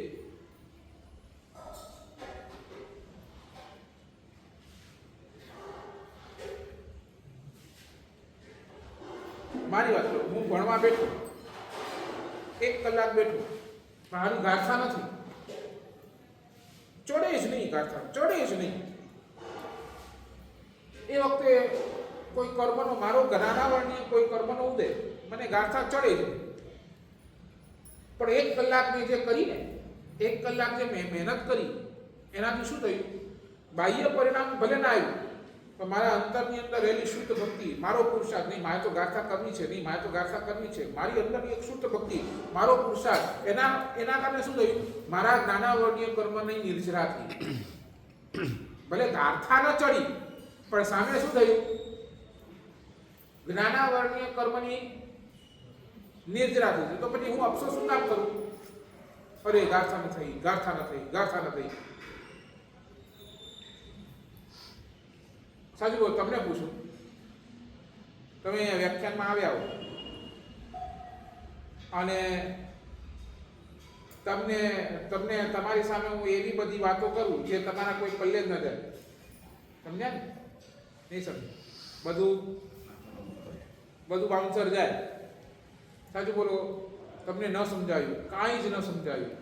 મારી વાત કરું, હું ભણવા બેઠો, 1 કલાક બેઠો, મારું ગાથા નથી, ચડે જ નહીં, ગાથા ચડે જ નહીં. એ વખતે કોઈ કર્મનો મારો જ્ઞાનાવરણીય કોઈ કર્મનો ઉદય, મને ગાથા ચડે છે. પણ 1 કલાક મેં જે કરીને, 1 કલાક જે મેં મહેનત કરી, એનાથી શું થયું? બાહ્ય પરિણામ ભલે ના આવ્યું, પણ મારા અંતરની અંદર રહેલી શુદ્ધ ભક્તિ, મારો પુરુષાર્થ, નહીં મારે તો ગાથા કરવી છે, નહીં મારે તો ગાથા કરવી છે, મારી અંદરની એક શુદ્ધ ભક્તિ, મારો પુરુષાર્થ, એના કારણે શું થયું? મારા જ્ઞાનાવરણીય કર્મની નિર્જરા થઈ. ભલે ગાથા ન ચડી, પણ સામે શું થયું? જ્ઞાનાવરણીય કર્મની નિર્જરા થઈ છે. તો પછી હું અફસોસ શું કામ કરું? અરે ગાથા ન થઈ, ગાથા ન થઈ, ગાથા ન થઈ. સાચું બોલ, તમને પૂછું, તમે વ્યાખ્યાનમાં આવ્યા હો અને તમને તમારી સામે હું એવી બધી વાતો કરું જે તમારા કોઈ પલ્લે જ ન જાય. સમજ્યા ને? નહીં સમજ? બધું બાઉન્સર જાય. સાચું બોલો, તમને ન સમજાયું, કાંઈ જ ન સમજાયું.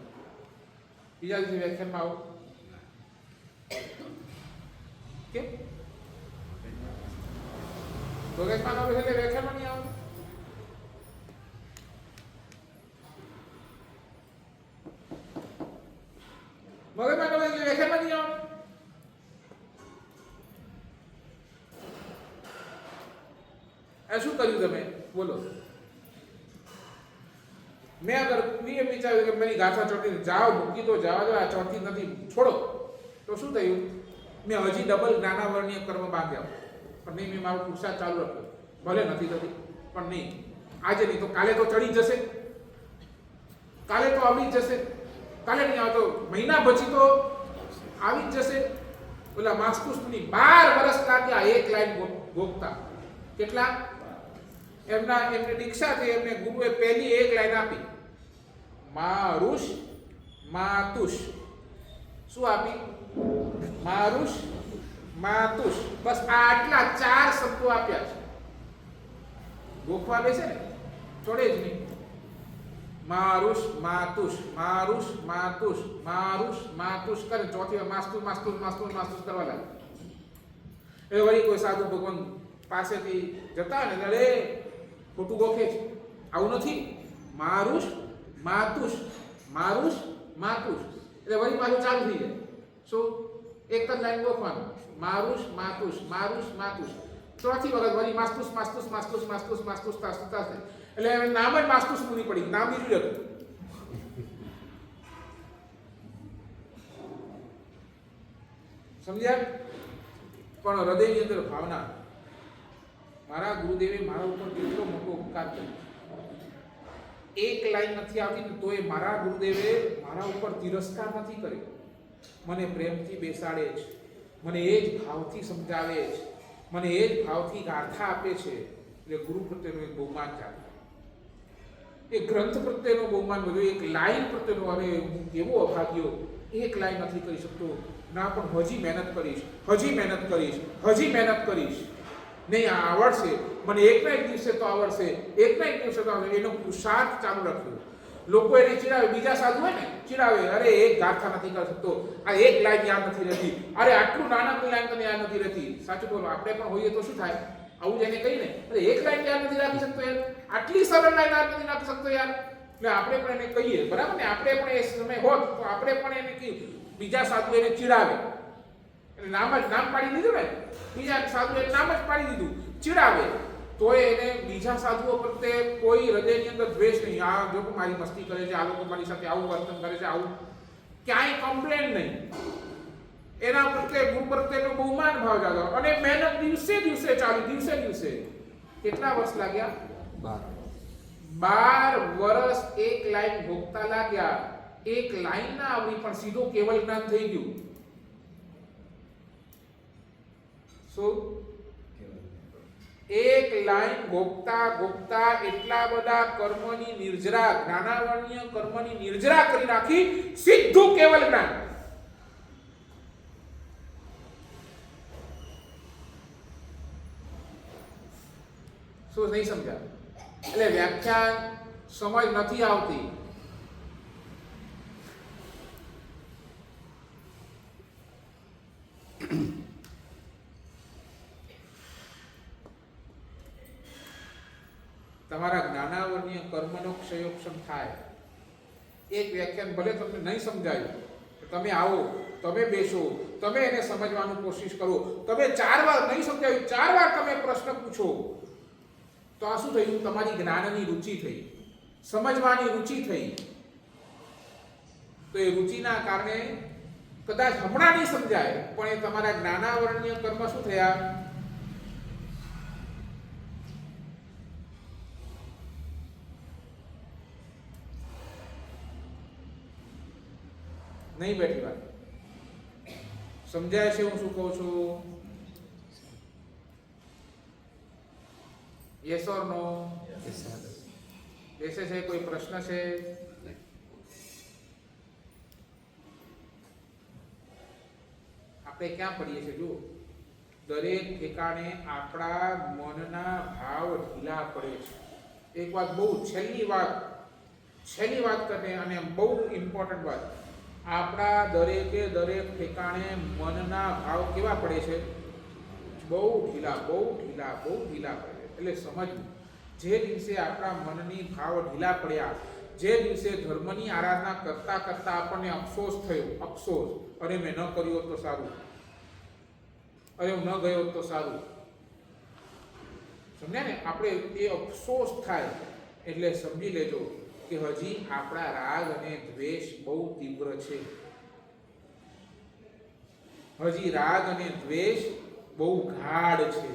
બીજા દિવસે વ્યાખ્યાનમાં આવો કેમ? ભગતમાં આવે એટલે વ્યાખ્યામાં નહીં આવે. મગજમાં આવે એટલે વ્યાખ્યામાં નહીં આવે. આ શું કર્યું તમે? બોલો. મેં અગર નિયમ વિચાર્યું કે મારી ગાથા ચોટી જાઓ, મૂકી તો જવા દો, આ ચોટી નથી, છોડો, તો શું થયું? મેં હજી ડબલ જ્ઞાનાવરણીય કર્મ બાંધ્યા. પણ નહીં, મેં મારો પુરુષાર્થ ચાલુ રાખ્યો. ભલે નથી થતી, પણ નહીં, આજે નહીં તો કાલે તો ચડી જશે, કાલે તો આવી જ જશે, કાલે નહીં આવે તો મહિના પછી તો આવી જ જશે. ઓલા માસ્તુસ મુનિ 12 વર્ષ લાગ્યા એક લાઈન ગોખતા. કેટલા? એમને દીક્ષા થઈ, એમને ગુરુએ પહેલી એક લાઈન આપી, મારુષ માતુષ. શું આપી? મારુષ માતુષ. બસ આટલા 4 શબ્દો આપ્યા છે. ગોખવા બેસે ને છોડે જ નહીં. મારુષ માતુષ, મારુષ માતુષ, મારુષ માતુષ કરે. ચોથી વાર માસ્તુસ માસ્તુસ માસ્તુસ માસ્તુસ કરવા લાગે. એ વળી કોઈ સાધુ ભગવાન પાસેથી જતા ને અરે ખોટું ગોખે છે, આવું નથી. મારુષ માતુષ, મારુષ માતુષ. એટલે વળી પાછું ચાલુ થઈ જાય. શું? એક જ લાઈન ગોખવાનું, મારુષ માતુષ, મારુષ માતુષ. ચોથી વખત વળી માસ્તુસ માસ્તુસ માસ્તુસ માસ્તુસ માસ્તુસ માસ્તુસ થશે. એટલે નામ જ માસ્તુસ મુનિ પડી, નામ બીજું હતું. સમજ્યા? પણ હૃદયની અંદર ભાવના, મારા ગુરુદેવે મારા ઉપર કેટલો મોટો ઉપકાર કર્યો. એક લાઈન નથી આવતી ને તોય મારા ગુરુદેવે મારા ઉપર તિરસ્કાર નથી કર્યો. મને પ્રેમથી બેસાડે છે, મને એ જ ભાવથી સમજાવે છે, મને એ જ ભાવથી ગાથા આપે છે. એટલે ગુરુ પ્રત્યેનું એક બહુમાન ચાલે, એક ગ્રંથ પ્રત્યેનો બહુમાન બધું, એક લાઈન પ્રત્યેનો. હવે હું કેવો અભાગ્યો, એક લાઈન નથી કરી શકતો. ના, પણ હજી મહેનત કરીશ, હજી મહેનત કરીશ, હજી મહેનત કરીશ. નહીં, આ આવડશે મને, એકના એક દિવસે તો આવડશે, એકના એક દિવસે તો આવડશે. એનો પુરુષાર્થ ચાલુ રાખ્યો. લોકો એને ચીડાવે, બીજા સાધુ હોય ને ચીડાવે, અરે એક ગાથા નથી કરી શકતો, આ એક લાઈન યાદ નથી રહેતી, અરે આટલું નાનકડી લાઈન તને યાદ નથી રહેતી. સાચું બોલો, આપણે પણ હોઈએ તો શું થાય? આવું જ એને કહીને, અરે એક લાઈન યાદ નથી રાખી શકતો યાર, આટલી સરળ લાઈન યાદ નથી રાખી શકતો યાર. એટલે આપણે પણ એને કહીએ, બરાબર ને? આપણે પણ એ સમય હોત તો આપણે પણ એને કહીએ. બીજા સાધુ એને ચીડાવે, એટલે નામ પાડી દીધું ને, બીજા સાધુ એને નામ જ પાડી દીધું, ચીડાવે. તોય એને બીજા સાધુઓ પ્રત્યે કોઈ હૃદયની અંદર દ્વેષ નહીં. આ લોકો મારી મસ્તી કરે છે, આ લોકો મારી સાથે આવું વર્તન કરે છે, આવું ક્યાંય કમ્પ્લેન નહીં. એના પ્રત્યે ગુરુ પ્રત્યેનો બહુમાન ભાવ જાગ્યો. અને મહેનત દિવસે દિવસે ચાલી, દિવસે દિવસે. કેટલા વર્ષ લાગ્યા? 12 વર્ષ એક લાઈન ભોગતા લાગ્યા. એક લાઈન ના આવડી પણ સીધું કેવલ જ્ઞાન થઈ ગયું. શું? એક લાઈન ગોખતા ગોખતા એટલા બધા કર્મની નિર્જરા, જ્ઞાનાવરણીય કર્મની નિર્જરા કરી નાખી, સીધું કેવલ જ્ઞાન. શું નહીં સમજ્યા? એટલે વ્યાખ્યાન સમજ નથી આવતી. તમારા જ્ઞાનાવરણીય કર્મનો ક્ષયોક્ષમ થાય. એક વ્યાખ્યાન ભલે તમને નહીં સમજાયું, તમે આવો, તમે બેસો, તમે એને સમજવાનું કોશિશ કરો. તમે 4 વાર નહીં સમજાયું, 4 વાર તમે પ્રશ્ન પૂછો, તો આ શું થયું? તમારી જ્ઞાનની રુચિ થઈ, સમજવાની રુચિ થઈ. તો એ રુચિના કારણે કદાચ હમણાં નહીં સમજાય, પણ એ તમારા જ્ઞાનાવરણીય કર્મ શું થયા? નહીં બેઠી વાત. સમજાય છે હું શું કહું છું? યસ ઓર નો? બેસે છે? કોઈ પ્રશ્ન છે? આપણે ક્યાં પડીએ છીએ? જુઓ, દરેક ઠેકાણે આપણા મનના ભાવ ઢીલા પડે છે. એક વાત બહુ છેલ્લી વાત કરને, અને બહુ ઇમ્પોર્ટન્ટ વાત. આપણા દરેકે દરેક ઠેકાણે મનના ભાવ કેવા પડે છે? બહુ ઢીલા પડે. એટલે સમજવું, જે દિવસે આપણા મનની ભાવ ઢીલા પડ્યા, જે દિવસે ધર્મની આરાધના કરતા કરતા આપણને અફસોસ થયો, અફસોસ, અરે મેં ન કર્યું હોત તો સારું, અરે હું ન ગયો હોત તો સારું. સમજ્યા ને? આપણે એ અફસોસ થાય એટલે સમજી લેજો કે હજી આપણા રાગ અને દ્વેષ બહુ તીવ્ર છે. હજી રાગ અને દ્વેષ બહુ ગાઢ છે.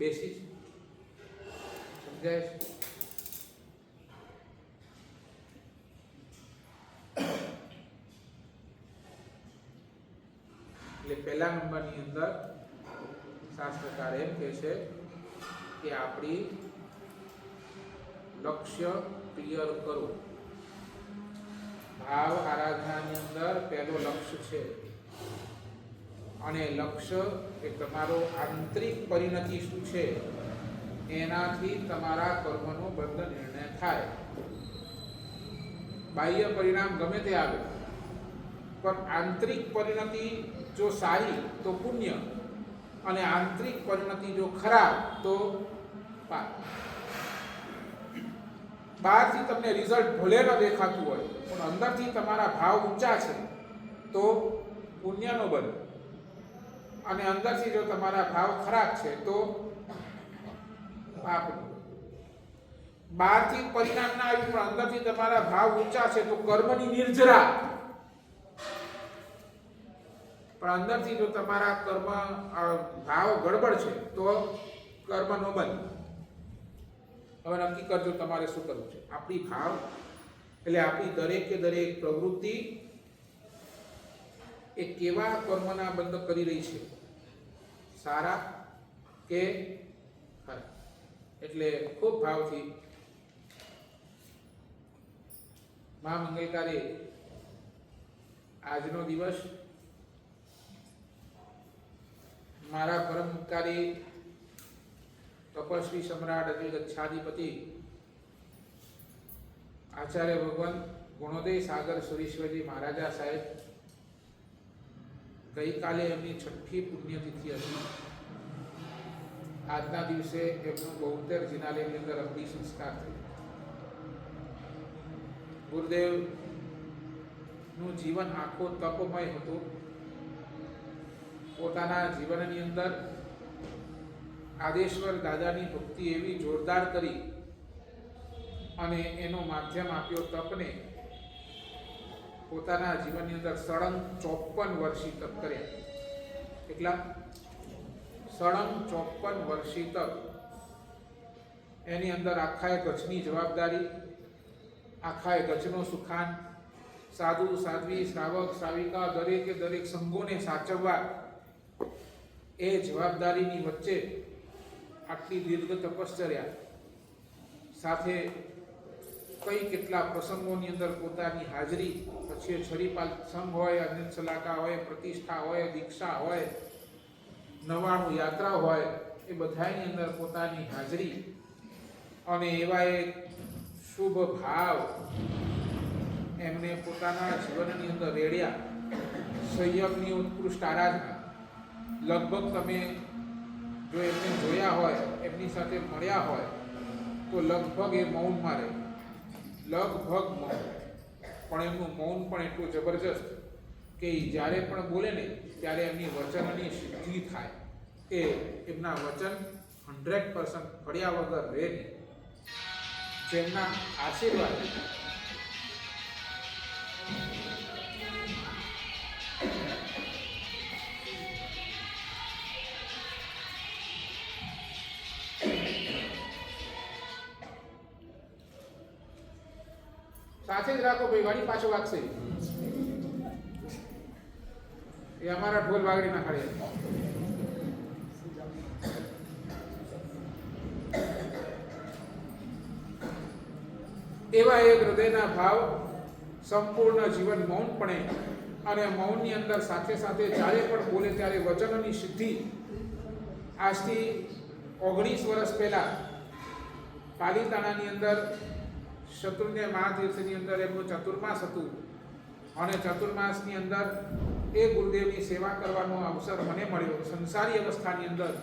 બેસી સમજાય છે? એટલે પહેલા નંબરની અંદર શાસ્ત્રકાર એમ કહે છે કે આપણી લક્ષ્ય ક્લિયર કરો. ભાવ આરાધનાની અંદર પહેલો લક્ષ્ય છે અને લક્ષ્ય એ તમારો આંતરિક પરિણતિ શું છે એનાથી તમારા કર્મનો બંધ નિર્ણય થાય. બાહ્ય પરિણામ ગમે તે આવે પણ આંતરિક પરિણતિ જો સારી તો પુણ્ય અને આંતરિક પરિણતિ જો ખરાબ તો પાપ. બહારથી તમને રિઝલ્ટ ભલે ન દેખાતું હોય પણ અંદરથી તમારા ભાવ ઊંચા છે તો પુણ્યનો બને અને અંદરથી જો તમારા ભાવ ખરાબ છે તો પાપનો. બહારથી પરિણામ ના આવ્યું પણ અંદરથી તમારા ભાવ ઊંચા છે તો કર્મની નિર્જરા. પણ અંદરથી જો તમારા કર્મ ભાવ ગડબડ છે તો કર્મનો બને. હવે નક્કી કરજો તમારે શું કરવું છે. આપણી ભાવ એટલે આપણી દરેકે દરેક પ્રવૃત્તિ એ કેવા કર્મના બંધ કરી રહી છે, સારા કે ખરા. એટલે ખૂબ ભાવથી મા મંગલકારે આજનો દિવસ મારા પરમકારી તપસ્વી સમ્રાટ અતિ ગચ્છાધિપતિ આચાર્ય ભગવાન ગુણોદય સાગર સુરેશ્વરજી મહારાજા સાહેબ ગઈકાલે એમની 6ઠ્ઠી પુણ્યતિથિ હતી. આજના દિવસે એમનું 72 જિનાલયની અંદર અગ્નિ સંસ્કાર થયો. ગુરુદેવનું જીવન આખો તપમય હતું. પોતાના જીવનની અંદર આદેશ્વર દાદાની ભક્તિ એવી જોરદાર કરી અને એનો માધ્યમ આપ્યો તપને. પોતાના જીવનની અંદર સળંગ 54 વર્ષી તપ કર્યા. કેટલા? સળંગ 54 વર્ષી તપ. એની અંદર આખાએ ગચ્છની જવાબદારી, આખાએ ગચ્છનો સુખાન, સાધુ સાધ્વી શ્રાવક શ્રાવિકા દરેકે દરેક સંઘોને સાચવવા, એ જવાબદારીની વચ્ચે આટલી દીર્ઘ તપશ્ચર્યા સાથે કઈ કેટલા પ્રસંગોની અંદર પોતાની હાજરી, પછી છરીપાલ સંઘ હોય, અનંત સલાકા હોય, પ્રતિષ્ઠા હોય, દીક્ષા હોય, 99 યાત્રા હોય, એ બધાની અંદર પોતાની હાજરી અને એવા એક શુભ ભાવ એમને પોતાના જીવનની અંદર રેડ્યા. સંયમની ઉત્કૃષ્ટ આરાધના. લગભગ તમે જો એમને જોયા હોય, એમની સાથે મળ્યા હોય તો લગભગ એ મૌનમાં રહે. લગભગ મૌન. પણ એમનું મૌન પણ એટલું જબરજસ્ત કે જ્યારે પણ બોલે ને ત્યારે એમની વચનની સિદ્ધિ થાય. કે એમના વચન 100% પડ્યા વગર રહે નહીં. જેમના આશીર્વાદ સાથે જ રાખો ભાઈ, વાડી પાછો વાગશે. એ અમારા ઢોલ વાગડી ના ખાડે. એવા એક હૃદયના ભાવ, સંપૂર્ણ જીવન મૌનપણે અને મૌનની અંદર સાથે સાથે જ્યારે પણ બોલે ત્યારે વચનની સિદ્ધિ. આજથી 19 વર્ષ પહેલા પાલીતાણાની અંદર શત્રુંજય મહાતીર્થની અંદર એમનું ચતુર્માસ હતું અને ચતુર્માસની અંદર એ ગુરુદેવની સેવા કરવાનો અવસર મને મળ્યો સંસારી અવસ્થાની અંદર.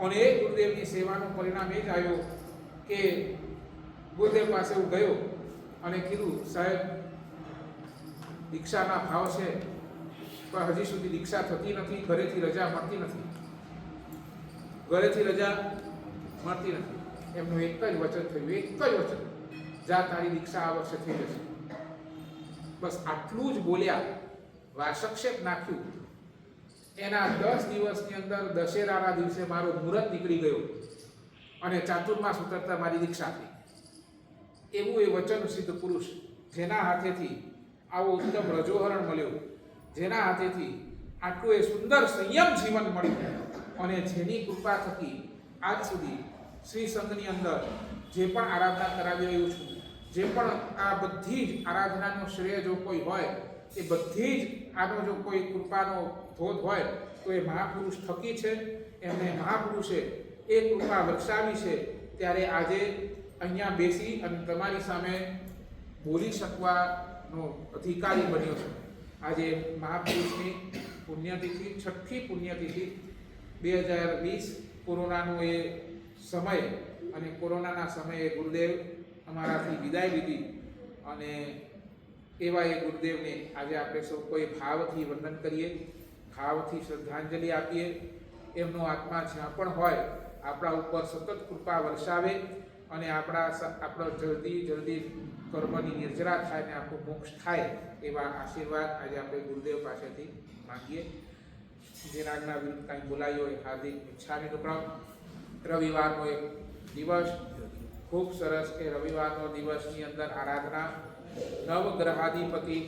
અને એ ગુરુદેવની સેવાનું પરિણામ એ જ આવ્યો કે ગુરુદેવ પાસે હું ગયો અને કીધું, સાહેબ દીક્ષાના ભાવ છે પણ હજી સુધી દીક્ષા થતી નથી, ઘરેથી રજા મળતી નથી, ઘરેથી રજા મળતી નથી. એમનું એક જ વચન થયું, એક જ વચન, જા તારી દીક્ષા આ વર્ષે થઈ જશે. બસ આટલું જ બોલ્યા, વાસક્ષેપ નાખ્યું. એના 10 દિવસની અંદર દશેરાના દિવસે મારો મુહૂર્ત નીકળી ગયો અને ચાતુર્માસ ઉતરતા મારી દીક્ષા થઈ. એવું એ વચન સિદ્ધ પુરુષ જેના હાથેથી આવો ઉત્તમ રજોહરણ મળ્યો, જેના હાથેથી આટલું એ સુંદર સંયમ જીવન મળ્યું અને જેની કૃપા થકી આજ સુધી શ્રી સંઘની અંદર જે પણ આરાધના કરાવી રહ્યું છું, જે પણ આ બધી જ આરાધનાનો શ્રેય જો કોઈ હોય, એ બધી જ આનો જો કોઈ કૃપાનો ધોધ હોય તો એ મહાપુરુષ થકી છે. એમને મહાપુરુષે એ કૃપા વરસાવી છે. ત્યારે આજે અહીંયા બેસી અને તમારી સામે બોલી શકવાનો અધિકારી બન્યો છું. આજે મહાપુરુષની પુણ્યતિથિ, 6ઠ્ઠી પુણ્યતિથિ 2020, કોરોનાનો એ સમય અને કોરોનાના સમયે ગુરુદેવ અમારાથી વિદાય લીધી અને એવા એ ગુરુદેવને આજે આપણે સૌ કોઈ ભાવથી વંદન કરીએ, ભાવથી શ્રદ્ધાંજલિ આપીએ. એમનો આત્મા જ્યાં પણ હોય આપણા ઉપર સતત કૃપા વરસાવે અને આપણો જલ્દી કર્મની નિર્જરા થાય ને આપણું મોક્ષ થાય એવા આશીર્વાદ આજે આપણે ગુરુદેવ પાસેથી માંગીએ. જેના આજ્ઞા વિરુદ્ધ કાંઈ બોલાયો એ હાર્દિક ઈચ્છામી પ્રણવ. રવિવારનો એક દિવસ ખૂબ સરસ કે રવિવારનો દિવસની અંદર આરાધના નવગ્રહાધિપતિ